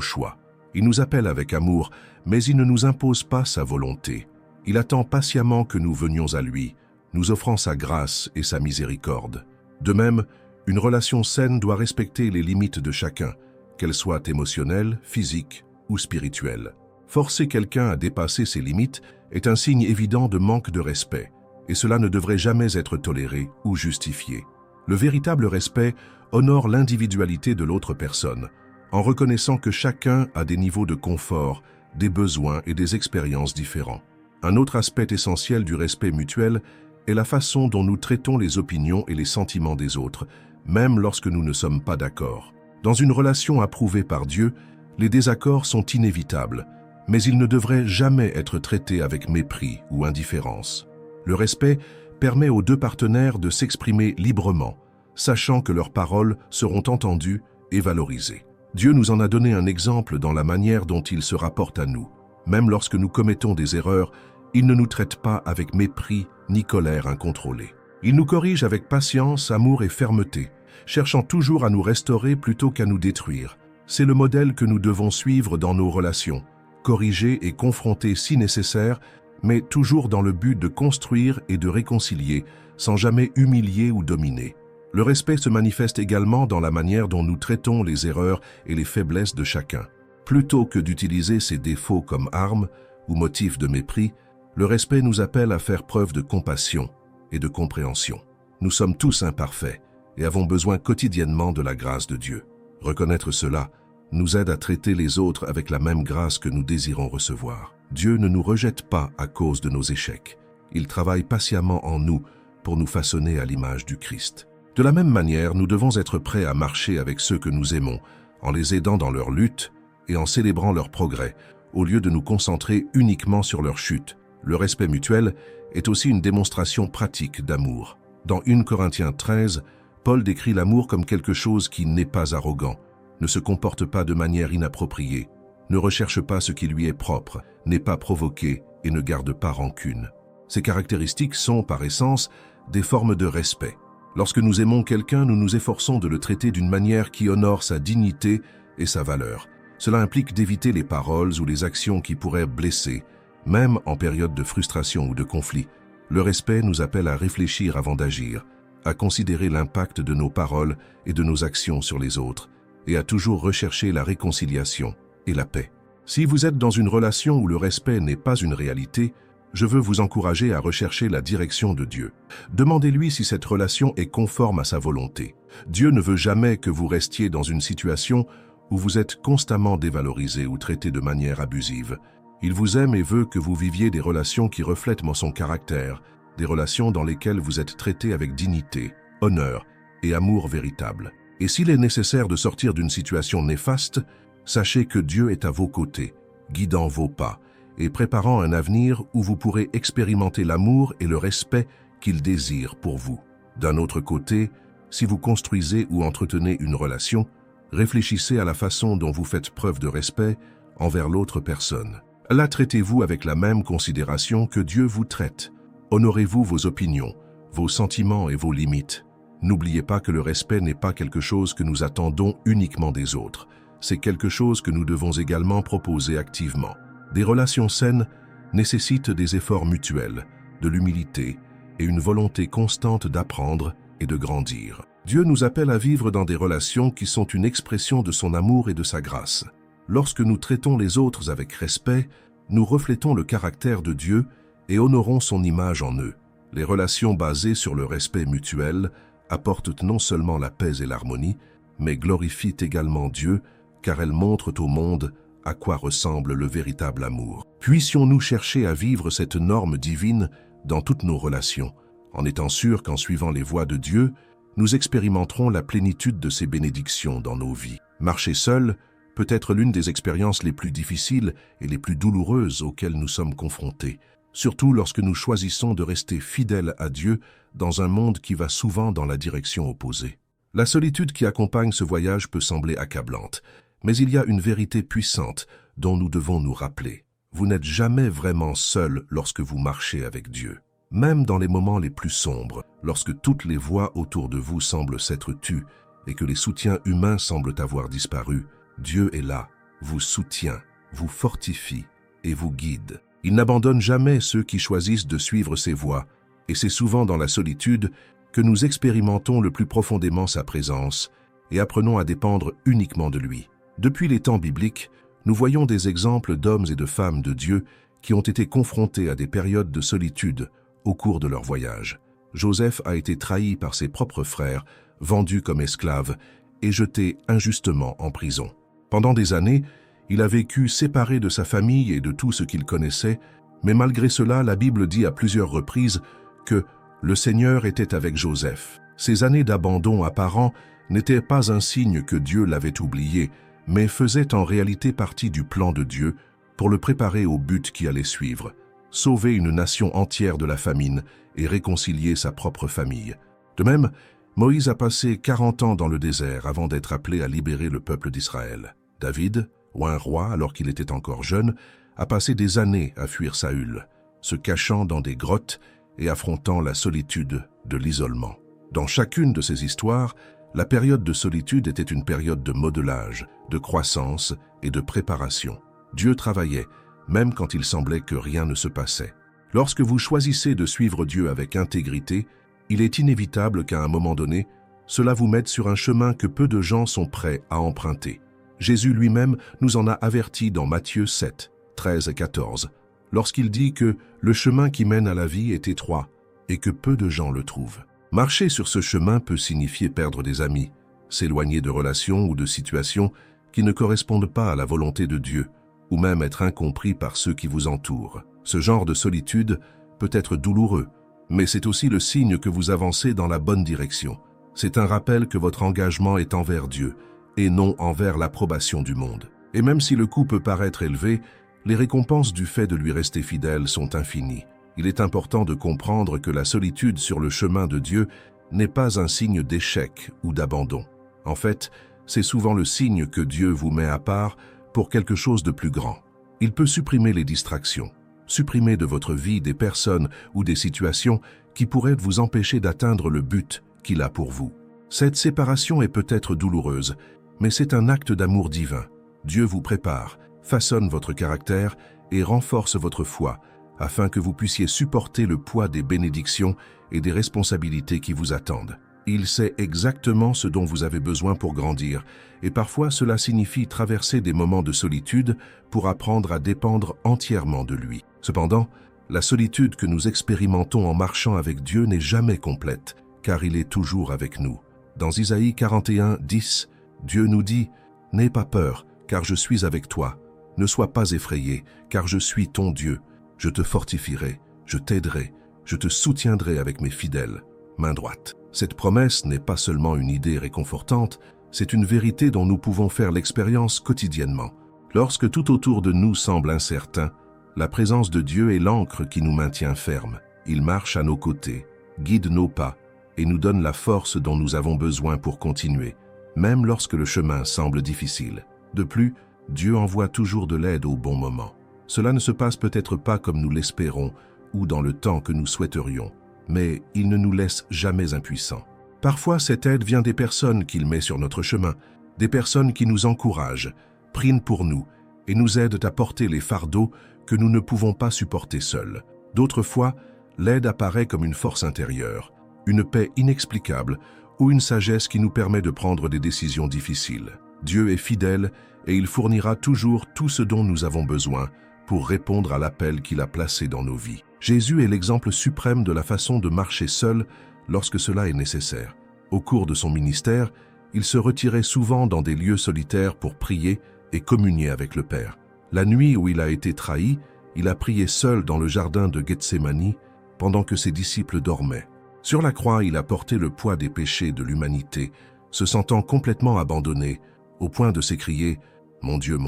choix. Il nous appelle avec amour, mais il ne nous impose pas sa volonté. Il attend patiemment que nous venions à lui, nous offrant sa grâce et sa miséricorde. De même, une relation saine doit respecter les limites de chacun, qu'elles soient émotionnelles, physiques ou spirituelles. Forcer quelqu'un à dépasser ses limites est un signe évident de manque de respect, et cela ne devrait jamais être toléré ou justifié. Le véritable respect honore l'individualité de l'autre personne, en reconnaissant que chacun a des niveaux de confort, des besoins et des expériences différents. Un autre aspect essentiel du respect mutuel est la façon dont nous traitons les opinions et les sentiments des autres, même lorsque nous ne sommes pas d'accord. Dans une relation approuvée par Dieu, les désaccords sont inévitables, mais ils ne devraient jamais être traités avec mépris ou indifférence. Le respect permet aux deux partenaires de s'exprimer librement, sachant que leurs paroles seront entendues et valorisées. Dieu nous en a donné un exemple dans la manière dont il se rapporte à nous. Même lorsque nous commettons des erreurs, il ne nous traite pas avec mépris ni colère incontrôlée. Il nous corrige avec patience, amour et fermeté, cherchant toujours à nous restaurer plutôt qu'à nous détruire. C'est le modèle que nous devons suivre dans nos relations, corriger et confronter si nécessaire, mais toujours dans le but de construire et de réconcilier, sans jamais humilier ou dominer. Le respect se manifeste également dans la manière dont nous traitons les erreurs et les faiblesses de chacun. Plutôt que d'utiliser ses défauts comme armes ou motifs de mépris, le respect nous appelle à faire preuve de compassion et de compréhension. Nous sommes tous imparfaits et avons besoin quotidiennement de la grâce de Dieu. Reconnaître cela nous aide à traiter les autres avec la même grâce que nous désirons recevoir. Dieu ne nous rejette pas à cause de nos échecs. Il travaille patiemment en nous pour nous façonner à l'image du Christ. De la même manière, nous devons être prêts à marcher avec ceux que nous aimons, en les aidant dans leur lutte et en célébrant leur progrès, au lieu de nous concentrer uniquement sur leur chute. Le respect mutuel est aussi une démonstration pratique d'amour. Dans 1 Corinthiens 13, Paul décrit l'amour comme quelque chose qui n'est pas arrogant, ne se comporte pas de manière inappropriée, ne recherche pas ce qui lui est propre, n'est pas provoqué et ne garde pas rancune. Ces caractéristiques sont, par essence, des formes de respect. Lorsque nous aimons quelqu'un, nous nous efforçons de le traiter d'une manière qui honore sa dignité et sa valeur. Cela implique d'éviter les paroles ou les actions qui pourraient blesser, même en période de frustration ou de conflit. Le respect nous appelle à réfléchir avant d'agir, à considérer l'impact de nos paroles et de nos actions sur les autres, et à toujours rechercher la réconciliation et la paix. Si vous êtes dans une relation où le respect n'est pas une réalité, je veux vous encourager à rechercher la direction de Dieu. Demandez-lui si cette relation est conforme à sa volonté. Dieu ne veut jamais que vous restiez dans une situation où vous êtes constamment dévalorisé ou traité de manière abusive. Il vous aime et veut que vous viviez des relations qui reflètent son caractère, des relations dans lesquelles vous êtes traité avec dignité, honneur et amour véritable. Et s'il est nécessaire de sortir d'une situation néfaste, sachez que Dieu est à vos côtés, guidant vos pas et préparant un avenir où vous pourrez expérimenter l'amour et le respect qu'il désire pour vous. D'un autre côté, si vous construisez ou entretenez une relation, réfléchissez à la façon dont vous faites preuve de respect envers l'autre personne. La traitez-vous avec la même considération que Dieu vous traite. Honorez-vous vos opinions, vos sentiments et vos limites. N'oubliez pas que le respect n'est pas quelque chose que nous attendons uniquement des autres. C'est quelque chose que nous devons également proposer activement. Des relations saines nécessitent des efforts mutuels, de l'humilité et une volonté constante d'apprendre et de grandir. Dieu nous appelle à vivre dans des relations qui sont une expression de son amour et de sa grâce. Lorsque nous traitons les autres avec respect, nous reflétons le caractère de Dieu et honorons son image en eux. Les relations basées sur le respect mutuel apportent non seulement la paix et l'harmonie, mais glorifient également Dieu, car elles montrent au monde à quoi ressemble le véritable amour. Puissions-nous chercher à vivre cette norme divine dans toutes nos relations, en étant sûrs qu'en suivant les voies de Dieu, nous expérimenterons la plénitude de ses bénédictions dans nos vies. Marcher seul peut être l'une des expériences les plus difficiles et les plus douloureuses auxquelles nous sommes confrontés, surtout lorsque nous choisissons de rester fidèles à Dieu dans un monde qui va souvent dans la direction opposée. La solitude qui accompagne ce voyage peut sembler accablante, mais il y a une vérité puissante dont nous devons nous rappeler. vous n'êtes jamais vraiment seul lorsque vous marchez avec Dieu. Même dans les moments les plus sombres, lorsque toutes les voix autour de vous semblent s'être tues et que les soutiens humains semblent avoir disparu, Dieu est là, vous soutient, vous fortifie et vous guide. Il n'abandonne jamais ceux qui choisissent de suivre ses voies, et c'est souvent dans la solitude que nous expérimentons le plus profondément sa présence et apprenons à dépendre uniquement de lui. Depuis les temps bibliques, nous voyons des exemples d'hommes et de femmes de Dieu qui ont été confrontés à des périodes de solitude au cours de leur voyage. Joseph a été trahi par ses propres frères, vendu comme esclave et jeté injustement en prison. Pendant des années, il a vécu séparé de sa famille et de tout ce qu'il connaissait, mais malgré cela, la Bible dit à plusieurs reprises que le Seigneur était avec Joseph. Ces années d'abandon apparent n'étaient pas un signe que Dieu l'avait oublié, mais faisaient en réalité partie du plan de Dieu pour le préparer au but qui allait suivre, sauver une nation entière de la famine et réconcilier sa propre famille. De même, Moïse a passé 40 ans dans le désert avant d'être appelé à libérer le peuple d'Israël. David, un roi alors qu'il était encore jeune, a passé des années à fuir Saül, se cachant dans des grottes et affrontant la solitude de l'isolement. Dans chacune de ces histoires, la période de solitude était une période de modelage, de croissance et de préparation. Dieu travaillait, même quand il semblait que rien ne se passait. Lorsque vous choisissez de suivre Dieu avec intégrité, il est inévitable qu'à un moment donné, cela vous mette sur un chemin que peu de gens sont prêts à emprunter. Jésus lui-même nous en a avertis dans Matthieu 7, 13 et 14, lorsqu'il dit que le chemin qui mène à la vie est étroit et que peu de gens le trouvent. Marcher sur ce chemin peut signifier perdre des amis, s'éloigner de relations ou de situations qui ne correspondent pas à la volonté de Dieu, ou même être incompris par ceux qui vous entourent. Ce genre de solitude peut être douloureux, mais c'est aussi le signe que vous avancez dans la bonne direction. C'est un rappel que votre engagement est envers Dieu, et non envers l'approbation du monde. Et même si le coût peut paraître élevé, les récompenses du fait de lui rester fidèle sont infinies. Il est important de comprendre que la solitude sur le chemin de Dieu n'est pas un signe d'échec ou d'abandon. En fait, c'est souvent le signe que Dieu vous met à part pour quelque chose de plus grand. Il peut supprimer les distractions, supprimer de votre vie des personnes ou des situations qui pourraient vous empêcher d'atteindre le but qu'il a pour vous. Cette séparation est peut-être douloureuse, mais c'est un acte d'amour divin. Dieu vous prépare, façonne votre caractère et renforce votre foi, afin que vous puissiez supporter le poids des bénédictions et des responsabilités qui vous attendent. Il sait exactement ce dont vous avez besoin pour grandir, et parfois cela signifie traverser des moments de solitude pour apprendre à dépendre entièrement de lui. Cependant, la solitude que nous expérimentons en marchant avec Dieu n'est jamais complète, car il est toujours avec nous. Dans Isaïe 41, 10, Dieu nous dit « N'aie pas peur, car je suis avec toi. Ne sois pas effrayé, car je suis ton Dieu. Je te fortifierai, je t'aiderai, je te soutiendrai avec mes fidèles, main droite. » Cette promesse n'est pas seulement une idée réconfortante, c'est une vérité dont nous pouvons faire l'expérience quotidiennement. Lorsque tout autour de nous semble incertain, la présence de Dieu est l'ancre qui nous maintient fermes. Il marche à nos côtés, guide nos pas et nous donne la force dont nous avons besoin pour continuer, même lorsque le chemin semble difficile. De plus, Dieu envoie toujours de l'aide au bon moment. Cela ne se passe peut-être pas comme nous l'espérons ou dans le temps que nous souhaiterions, mais il ne nous laisse jamais impuissants. Parfois, cette aide vient des personnes qu'il met sur notre chemin, des personnes qui nous encouragent, prient pour nous et nous aident à porter les fardeaux que nous ne pouvons pas supporter seuls. D'autres fois, l'aide apparaît comme une force intérieure, une paix inexplicable ou une sagesse qui nous permet de prendre des décisions difficiles. Dieu est fidèle et il fournira toujours tout ce dont nous avons besoin pour répondre à l'appel qu'il a placé dans nos vies. Jésus est l'exemple suprême de la façon de marcher seul lorsque cela est nécessaire. Au cours de son ministère, il se retirait souvent dans des lieux solitaires pour prier et communier avec le Père. La nuit où il a été trahi, il a prié seul dans le jardin de Gethsémani pendant que ses disciples dormaient. Sur la croix, il a porté le poids des péchés de l'humanité, se sentant complètement abandonné, au point de s'écrier « Mon Dieu,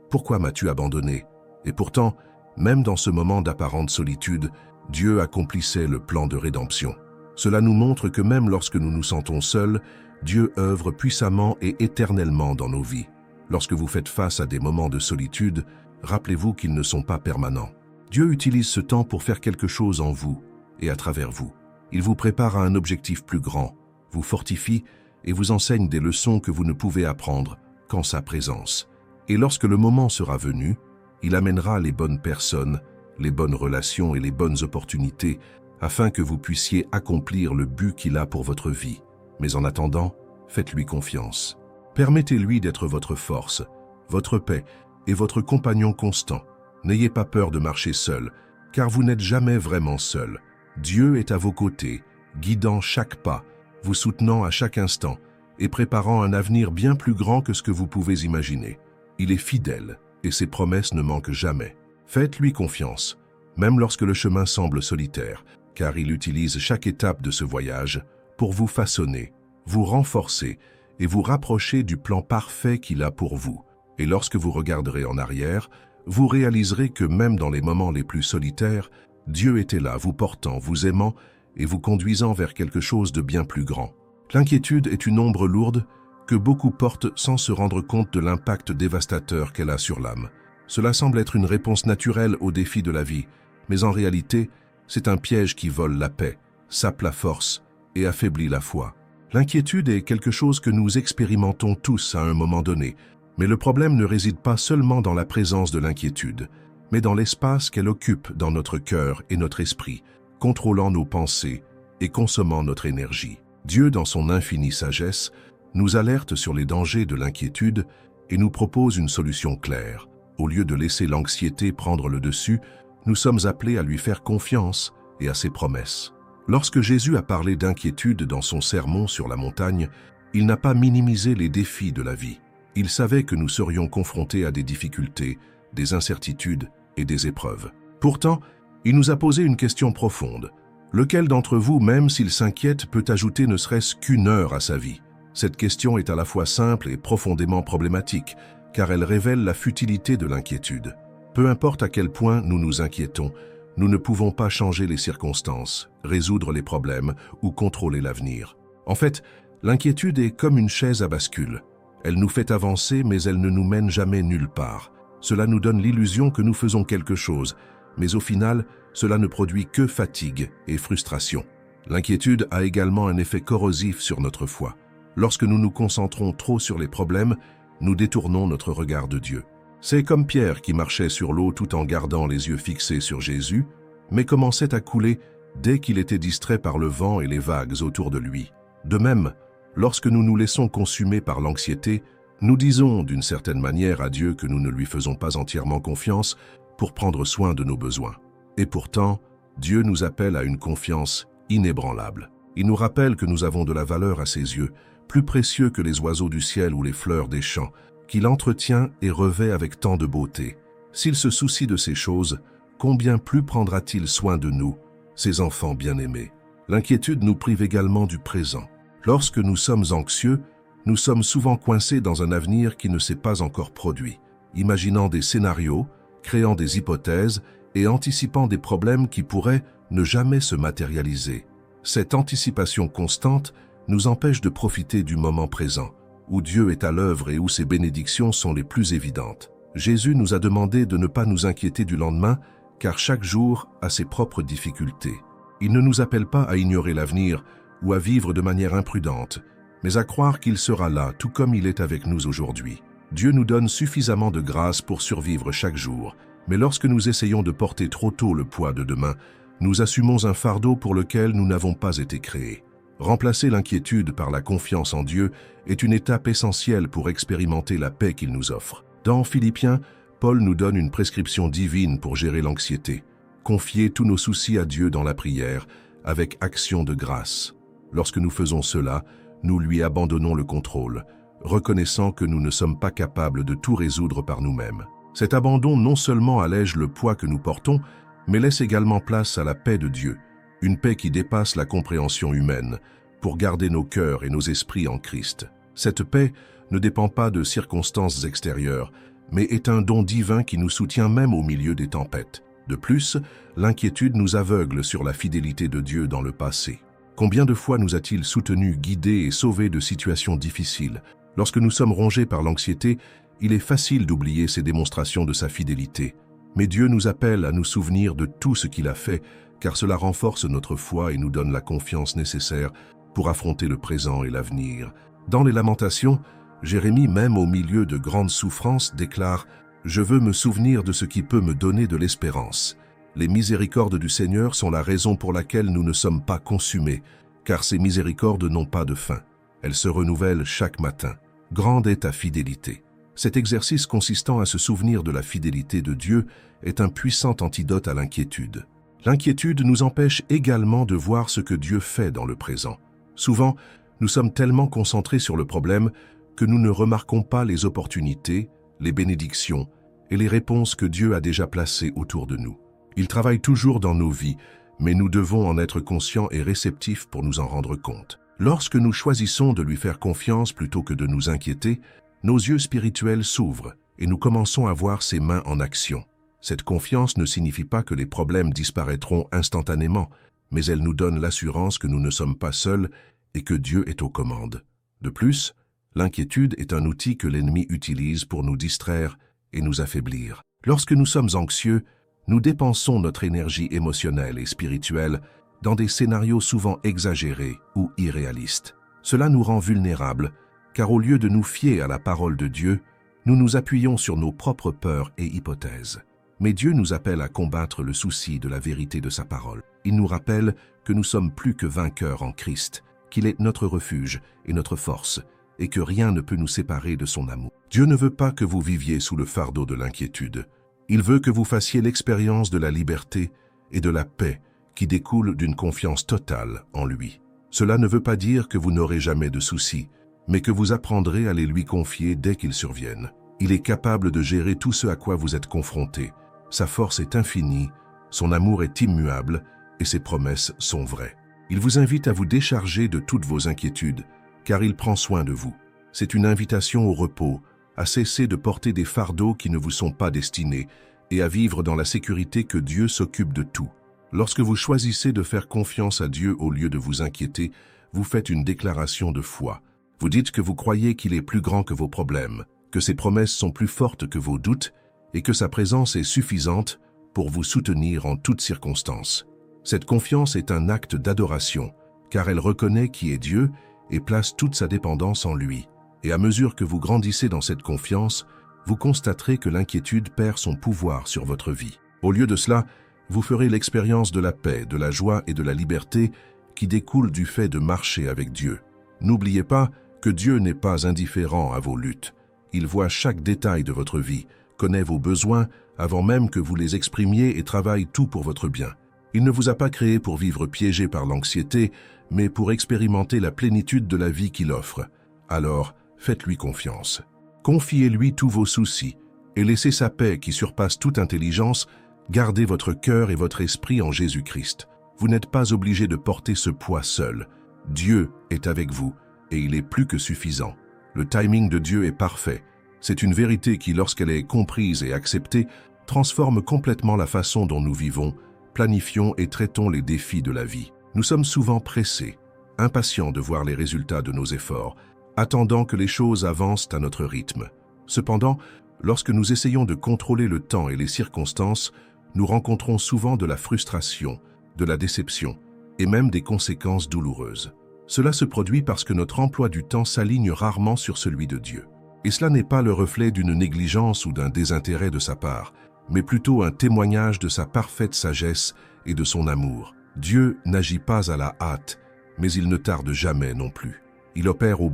pourquoi m'as-tu abandonné ?» Et pourtant, même dans ce moment d'apparente solitude, Dieu accomplissait le plan de rédemption. Cela nous montre que même lorsque nous nous sentons seuls, Dieu œuvre puissamment et éternellement dans nos vies. Lorsque vous faites face à des moments de solitude, rappelez-vous qu'ils ne sont pas permanents. Dieu utilise ce temps pour faire quelque chose en vous et à travers vous. Il vous prépare à un objectif plus grand, vous fortifie et vous enseigne des leçons que vous ne pouvez apprendre qu'en sa présence. Et lorsque le moment sera venu, il amènera les bonnes personnes, les bonnes relations et les bonnes opportunités afin que vous puissiez accomplir le but qu'il a pour votre vie. Mais en attendant, faites-lui confiance. Permettez-lui d'être votre force, votre paix et votre compagnon constant. N'ayez pas peur de marcher seul, car vous n'êtes jamais vraiment seul. Dieu est à vos côtés, guidant chaque pas, vous soutenant à chaque instant et préparant un avenir bien plus grand que ce que vous pouvez imaginer. Il est fidèle et ses promesses ne manquent jamais. Faites-lui confiance, même lorsque le chemin semble solitaire, car il utilise chaque étape de ce voyage pour vous façonner, vous renforcer et vous rapprocher du plan parfait qu'il a pour vous. Et lorsque vous regarderez en arrière, vous réaliserez que même dans les moments les plus solitaires, Dieu était là, vous portant, vous aimant et vous conduisant vers quelque chose de bien plus grand. L'inquiétude est une ombre lourde que beaucoup portent sans se rendre compte de l'impact dévastateur qu'elle a sur l'âme. Cela semble être une réponse naturelle aux défis de la vie, mais en réalité, c'est un piège qui vole la paix, sape la force et affaiblit la foi. L'inquiétude est quelque chose que nous expérimentons tous à un moment donné, mais le problème ne réside pas seulement dans la présence de l'inquiétude, mais dans l'espace qu'elle occupe dans notre cœur et notre esprit, contrôlant nos pensées et consommant notre énergie. Dieu, dans son infinie sagesse, nous alerte sur les dangers de l'inquiétude et nous propose une solution claire. Au lieu de laisser l'anxiété prendre le dessus, nous sommes appelés à lui faire confiance et à ses promesses. Lorsque Jésus a parlé d'inquiétude dans son sermon sur la montagne, il n'a pas minimisé les défis de la vie. Il savait que nous serions confrontés à des difficultés, des incertitudes et des épreuves. Pourtant, il nous a posé une question profonde. Lequel d'entre vous, même s'il s'inquiète, peut ajouter ne serait-ce qu'une heure à sa vie? Cette question est à la fois simple et profondément problématique, car elle révèle la futilité de l'inquiétude. Peu importe à quel point nous nous inquiétons, nous ne pouvons pas changer les circonstances, résoudre les problèmes ou contrôler l'avenir. En fait, l'inquiétude est comme une chaise à bascule. Elle nous fait avancer, mais elle ne nous mène jamais nulle part. Cela nous donne l'illusion que nous faisons quelque chose, mais au final, cela ne produit que fatigue et frustration. L'inquiétude a également un effet corrosif sur notre foi. Lorsque nous nous concentrons trop sur les problèmes, nous détournons notre regard de Dieu. C'est comme Pierre qui marchait sur l'eau tout en gardant les yeux fixés sur Jésus, mais commençait à couler dès qu'il était distrait par le vent et les vagues autour de lui. De même, lorsque nous nous laissons consumer par l'anxiété, nous disons d'une certaine manière à Dieu que nous ne lui faisons pas entièrement confiance pour prendre soin de nos besoins. Et pourtant, Dieu nous appelle à une confiance inébranlable. Il nous rappelle que nous avons de la valeur à ses yeux, plus précieux que les oiseaux du ciel ou les fleurs des champs, qu'il entretient et revêt avec tant de beauté. S'il se soucie de ces choses, combien plus prendra-t-il soin de nous, ses enfants bien-aimés? L'inquiétude nous prive également du présent. Lorsque nous sommes anxieux, nous sommes souvent coincés dans un avenir qui ne s'est pas encore produit, imaginant des scénarios, créant des hypothèses et anticipant des problèmes qui pourraient ne jamais se matérialiser. Cette anticipation constante nous empêche de profiter du moment présent, où Dieu est à l'œuvre et où ses bénédictions sont les plus évidentes. Jésus nous a demandé de ne pas nous inquiéter du lendemain, car chaque jour a ses propres difficultés. Il ne nous appelle pas à ignorer l'avenir ou à vivre de manière imprudente, mais à croire qu'il sera là, tout comme il est avec nous aujourd'hui. Dieu nous donne suffisamment de grâce pour survivre chaque jour, mais lorsque nous essayons de porter trop tôt le poids de demain, nous assumons un fardeau pour lequel nous n'avons pas été créés. Remplacer l'inquiétude par la confiance en Dieu est une étape essentielle pour expérimenter la paix qu'il nous offre. Dans Philippiens, Paul nous donne une prescription divine pour gérer l'anxiété. Confier tous nos soucis à Dieu dans la prière, avec action de grâce. Lorsque nous faisons cela, nous lui abandonnons le contrôle, reconnaissant que nous ne sommes pas capables de tout résoudre par nous-mêmes. Cet abandon non seulement allège le poids que nous portons, mais laisse également place à la paix de Dieu, une paix qui dépasse la compréhension humaine, pour garder nos cœurs et nos esprits en Christ. Cette paix ne dépend pas de circonstances extérieures, mais est un don divin qui nous soutient même au milieu des tempêtes. De plus, l'inquiétude nous aveugle sur la fidélité de Dieu dans le passé. Combien de fois nous a-t-il soutenus, guidés et sauvés de situations difficiles? Lorsque nous sommes rongés par l'anxiété, Il est facile d'oublier ces démonstrations de sa fidélité, mais Dieu nous appelle à nous souvenir de tout ce qu'il a fait, car cela renforce notre foi et nous donne la confiance nécessaire pour affronter le présent et l'avenir. Dans les Lamentations, Jérémie, même au milieu de grandes souffrances, déclare « Je veux me souvenir de ce qui peut me donner de l'espérance. Les miséricordes du Seigneur sont la raison pour laquelle nous ne sommes pas consumés, car ces miséricordes n'ont pas de fin. Elles se renouvellent chaque matin. Grande est ta fidélité. » Cet exercice consistant à se souvenir de la fidélité de Dieu est un puissant antidote à l'inquiétude. L'inquiétude nous empêche également de voir ce que Dieu fait dans le présent. Souvent, nous sommes tellement concentrés sur le problème que nous ne remarquons pas les opportunités, les bénédictions et les réponses que Dieu a déjà placées autour de nous. Il travaille toujours dans nos vies, mais nous devons en être conscients et réceptifs pour nous en rendre compte. Lorsque nous choisissons de lui faire confiance plutôt que de nous inquiéter, nos yeux spirituels s'ouvrent et nous commençons à voir ses mains en action. Cette confiance ne signifie pas que les problèmes disparaîtront instantanément, mais elle nous donne l'assurance que nous ne sommes pas seuls et que Dieu est aux commandes. De plus, l'inquiétude est un outil que l'ennemi utilise pour nous distraire et nous affaiblir. Lorsque nous sommes anxieux, nous dépensons notre énergie émotionnelle et spirituelle dans des scénarios souvent exagérés ou irréalistes. Cela nous rend vulnérables, car au lieu de nous fier à la parole de Dieu, nous nous appuyons sur nos propres peurs et hypothèses. Mais Dieu nous appelle à combattre le souci de la vérité de sa parole. Il nous rappelle que nous sommes plus que vainqueurs en Christ, qu'il est notre refuge et notre force, et que rien ne peut nous séparer de son amour. Dieu ne veut pas que vous viviez sous le fardeau de l'inquiétude. Il veut que vous fassiez l'expérience de la liberté et de la paix qui découle d'une confiance totale en lui. Cela ne veut pas dire que vous n'aurez jamais de soucis, mais que vous apprendrez à les lui confier dès qu'ils surviennent. Il est capable de gérer tout ce à quoi vous êtes confrontés. Sa force est infinie, son amour est immuable et ses promesses sont vraies. Il vous invite à vous décharger de toutes vos inquiétudes, car il prend soin de vous. C'est une invitation au repos, à cesser de porter des fardeaux qui ne vous sont pas destinés et à vivre dans la sécurité que Dieu s'occupe de tout. Lorsque vous choisissez de faire confiance à Dieu au lieu de vous inquiéter, vous faites une déclaration de foi. Vous dites que vous croyez qu'il est plus grand que vos problèmes, que ses promesses sont plus fortes que vos doutes et que sa présence est suffisante pour vous soutenir en toutes circonstances. Cette confiance est un acte d'adoration, car elle reconnaît qui est Dieu et place toute sa dépendance en lui. Et à mesure que vous grandissez dans cette confiance, vous constaterez que l'inquiétude perd son pouvoir sur votre vie. Au lieu de cela, vous ferez l'expérience de la paix, de la joie et de la liberté qui découlent du fait de marcher avec Dieu. N'oubliez pas que Dieu n'est pas indifférent à vos luttes. Il voit chaque détail de votre vie, connaît vos besoins avant même que vous les exprimiez et travaille tout pour votre bien. Il ne vous a pas créé pour vivre piégé par l'anxiété, mais pour expérimenter la plénitude de la vie qu'il offre. Alors, faites-lui confiance. Confiez-lui tous vos soucis et laissez sa paix qui surpasse toute intelligence garder votre cœur et votre esprit en Jésus-Christ. Vous n'êtes pas obligé de porter ce poids seul. Dieu est avec vous et il est plus que suffisant. Le timing de Dieu est parfait. C'est une vérité qui, lorsqu'elle est comprise et acceptée, transforme complètement la façon dont nous vivons, planifions et traitons les défis de la vie. Nous sommes souvent pressés, impatients de voir les résultats de nos efforts, attendant que les choses avancent à notre rythme. Cependant, lorsque nous essayons de contrôler le temps et les circonstances, nous rencontrons souvent de la frustration, de la déception et même des conséquences douloureuses. Cela se produit parce que notre emploi du temps s'aligne rarement sur celui de Dieu. Et cela n'est pas le reflet d'une négligence ou d'un désintérêt de sa part, mais plutôt un témoignage de sa parfaite sagesse et de son amour. Dieu n'agit pas à la hâte, mais il ne tarde jamais non plus. Il opère au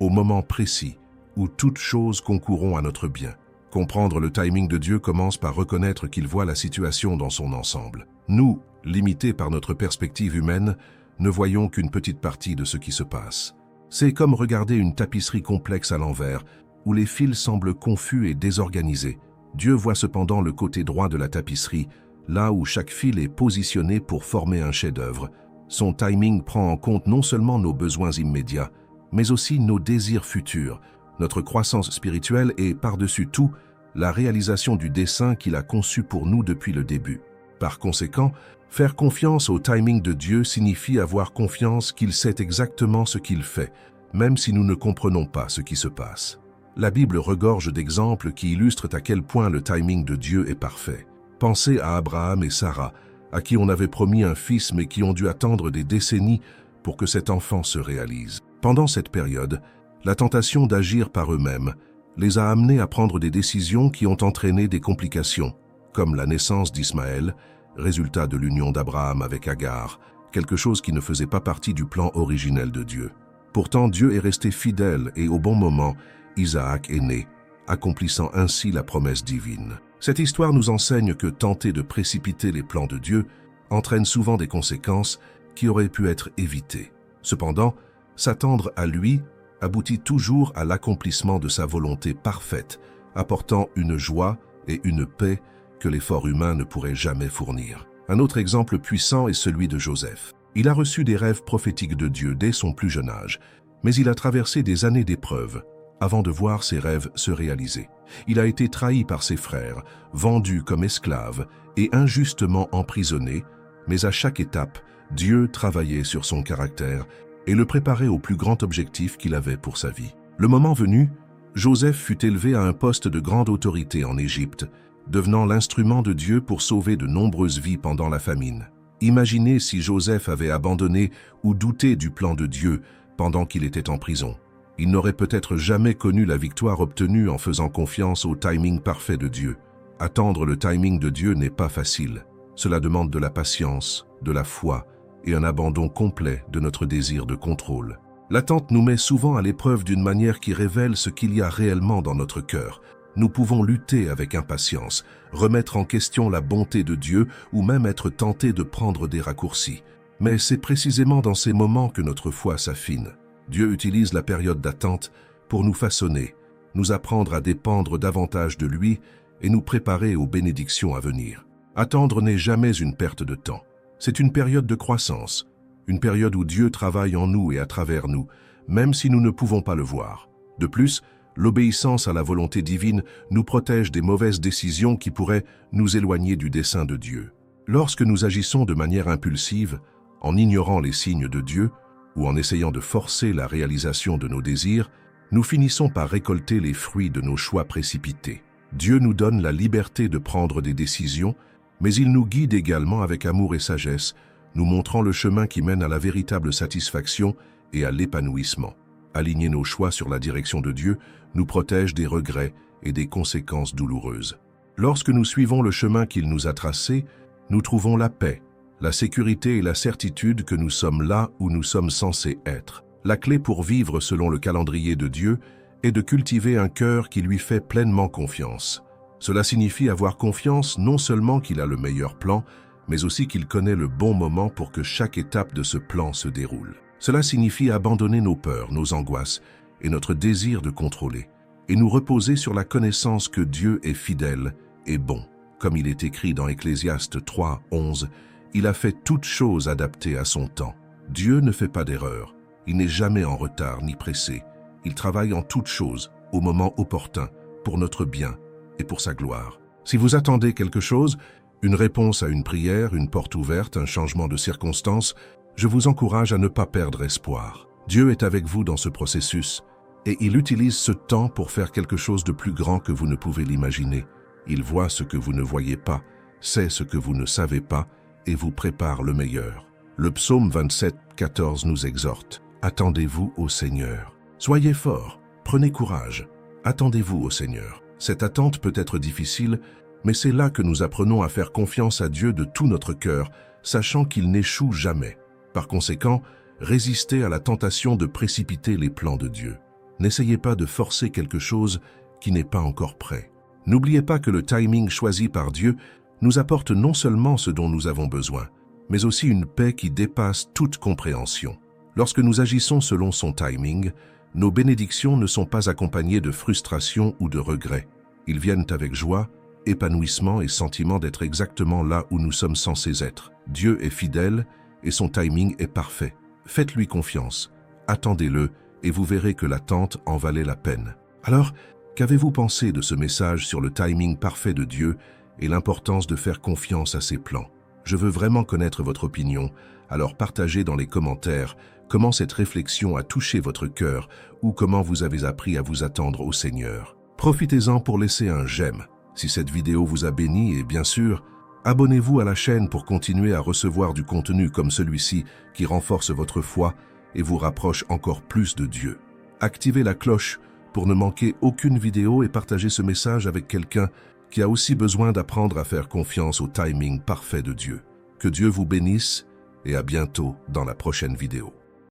moment précis, où toutes choses concourront à notre bien. Comprendre le timing de Dieu commence par reconnaître qu'il voit la situation dans son ensemble. Nous, limités par notre perspective humaine, ne voyons qu'une petite partie de ce qui se passe. C'est comme regarder une tapisserie complexe à l'envers, où les fils semblent confus et désorganisés. Dieu voit cependant le côté droit de la tapisserie, là où chaque fil est positionné pour former un chef-d'œuvre. Son timing prend en compte non seulement nos besoins immédiats, mais aussi nos désirs futurs, notre croissance spirituelle et, par-dessus tout, la réalisation du dessein qu'il a conçu pour nous depuis le début. Par conséquent, faire confiance au timing de Dieu signifie avoir confiance qu'il sait exactement ce qu'il fait, même si nous ne comprenons pas ce qui se passe. La Bible regorge d'exemples qui illustrent à quel point le timing de Dieu est parfait. Pensez à Abraham et Sarah, à qui on avait promis un fils mais qui ont dû attendre des décennies pour que cet enfant se réalise. Pendant cette période, la tentation d'agir par eux-mêmes les a amenés à prendre des décisions qui ont entraîné des complications, comme la naissance d'Ismaël, résultat de l'union d'Abraham avec Agar, quelque chose qui ne faisait pas partie du plan originel de Dieu. Pourtant, Dieu est resté fidèle et au bon moment, Isaac est né, accomplissant ainsi la promesse divine. Cette histoire nous enseigne que tenter de précipiter les plans de Dieu entraîne souvent des conséquences qui auraient pu être évitées. Cependant, s'attendre à lui aboutit toujours à l'accomplissement de sa volonté parfaite, apportant une joie et une paix que l'effort humain ne pourrait jamais fournir. Un autre exemple puissant est celui de Joseph. Il a reçu des rêves prophétiques de Dieu dès son plus jeune âge, mais il a traversé des années d'épreuves avant de voir ses rêves se réaliser. Il a été trahi par ses frères, vendu comme esclave et injustement emprisonné, mais à chaque étape, Dieu travaillait sur son caractère et le préparait au plus grand objectif qu'il avait pour sa vie. Le moment venu, Joseph fut élevé à un poste de grande autorité en Égypte, devenant l'instrument de Dieu pour sauver de nombreuses vies pendant la famine. Imaginez si Joseph avait abandonné ou douté du plan de Dieu pendant qu'il était en prison. Il n'aurait peut-être jamais connu la victoire obtenue en faisant confiance au timing parfait de Dieu. Attendre le timing de Dieu n'est pas facile. Cela demande de la patience, de la foi et un abandon complet de notre désir de contrôle. L'attente nous met souvent à l'épreuve d'une manière qui révèle ce qu'il y a réellement dans notre cœur. Nous pouvons lutter avec impatience, remettre en question la bonté de Dieu ou même être tentés de prendre des raccourcis. Mais c'est précisément dans ces moments que notre foi s'affine. Dieu utilise la période d'attente pour nous façonner, nous apprendre à dépendre davantage de lui et nous préparer aux bénédictions à venir. Attendre n'est jamais une perte de temps. C'est une période de croissance, une période où Dieu travaille en nous et à travers nous, même si nous ne pouvons pas le voir. De plus, l'obéissance à la volonté divine nous protège des mauvaises décisions qui pourraient nous éloigner du dessein de Dieu. Lorsque nous agissons de manière impulsive, en ignorant les signes de Dieu, ou en essayant de forcer la réalisation de nos désirs, nous finissons par récolter les fruits de nos choix précipités. Dieu nous donne la liberté de prendre des décisions, mais il nous guide également avec amour et sagesse, nous montrant le chemin qui mène à la véritable satisfaction et à l'épanouissement. Aligner nos choix sur la direction de Dieu nous protège des regrets et des conséquences douloureuses. Lorsque nous suivons le chemin qu'il nous a tracé, nous trouvons la paix, la sécurité et la certitude que nous sommes là où nous sommes censés être. La clé pour vivre selon le calendrier de Dieu est de cultiver un cœur qui lui fait pleinement confiance. Cela signifie avoir confiance non seulement qu'il a le meilleur plan, mais aussi qu'il connaît le bon moment pour que chaque étape de ce plan se déroule. Cela signifie abandonner nos peurs, nos angoisses et notre désir de contrôler, et nous reposer sur la connaissance que Dieu est fidèle et bon. Comme il est écrit dans Ecclésiaste 3, 11, « Il a fait toutes choses adaptées à son temps. » Dieu ne fait pas d'erreur. Il n'est jamais en retard ni pressé. Il travaille en toutes choses, au moment opportun, pour notre bien et pour sa gloire. Si vous attendez quelque chose, une réponse à une prière, une porte ouverte, un changement de circonstance, je vous encourage à ne pas perdre espoir. Dieu est avec vous dans ce processus et il utilise ce temps pour faire quelque chose de plus grand que vous ne pouvez l'imaginer. Il voit ce que vous ne voyez pas, sait ce que vous ne savez pas et vous prépare le meilleur. Le psaume 27, 14 nous exhorte « Attendez-vous au Seigneur. Soyez forts, prenez courage, attendez-vous au Seigneur. » Cette attente peut être difficile, mais c'est là que nous apprenons à faire confiance à Dieu de tout notre cœur, sachant qu'il n'échoue jamais. Par conséquent, résistez à la tentation de précipiter les plans de Dieu. N'essayez pas de forcer quelque chose qui n'est pas encore prêt. N'oubliez pas que le timing choisi par Dieu nous apporte non seulement ce dont nous avons besoin, mais aussi une paix qui dépasse toute compréhension. Lorsque nous agissons selon son timing, nos bénédictions ne sont pas accompagnées de frustration ou de regret. Ils viennent avec joie, épanouissement et sentiment d'être exactement là où nous sommes censés être. Dieu est fidèle et son timing est parfait. Faites-lui confiance, attendez-le et vous verrez que l'attente en valait la peine. Alors, qu'avez-vous pensé de ce message sur le timing parfait de Dieu et l'importance de faire confiance à ses plans? Je veux vraiment connaître votre opinion, alors partagez dans les commentaires comment cette réflexion a touché votre cœur ou comment vous avez appris à vous attendre au Seigneur. Profitez-en pour laisser un j'aime si cette vidéo vous a béni et bien sûr, abonnez-vous à la chaîne pour continuer à recevoir du contenu comme celui-ci qui renforce votre foi et vous rapproche encore plus de Dieu. Activez la cloche pour ne manquer aucune vidéo et partagez ce message avec quelqu'un qui a aussi besoin d'apprendre à faire confiance au timing parfait de Dieu. Que Dieu vous bénisse et à bientôt dans la prochaine vidéo.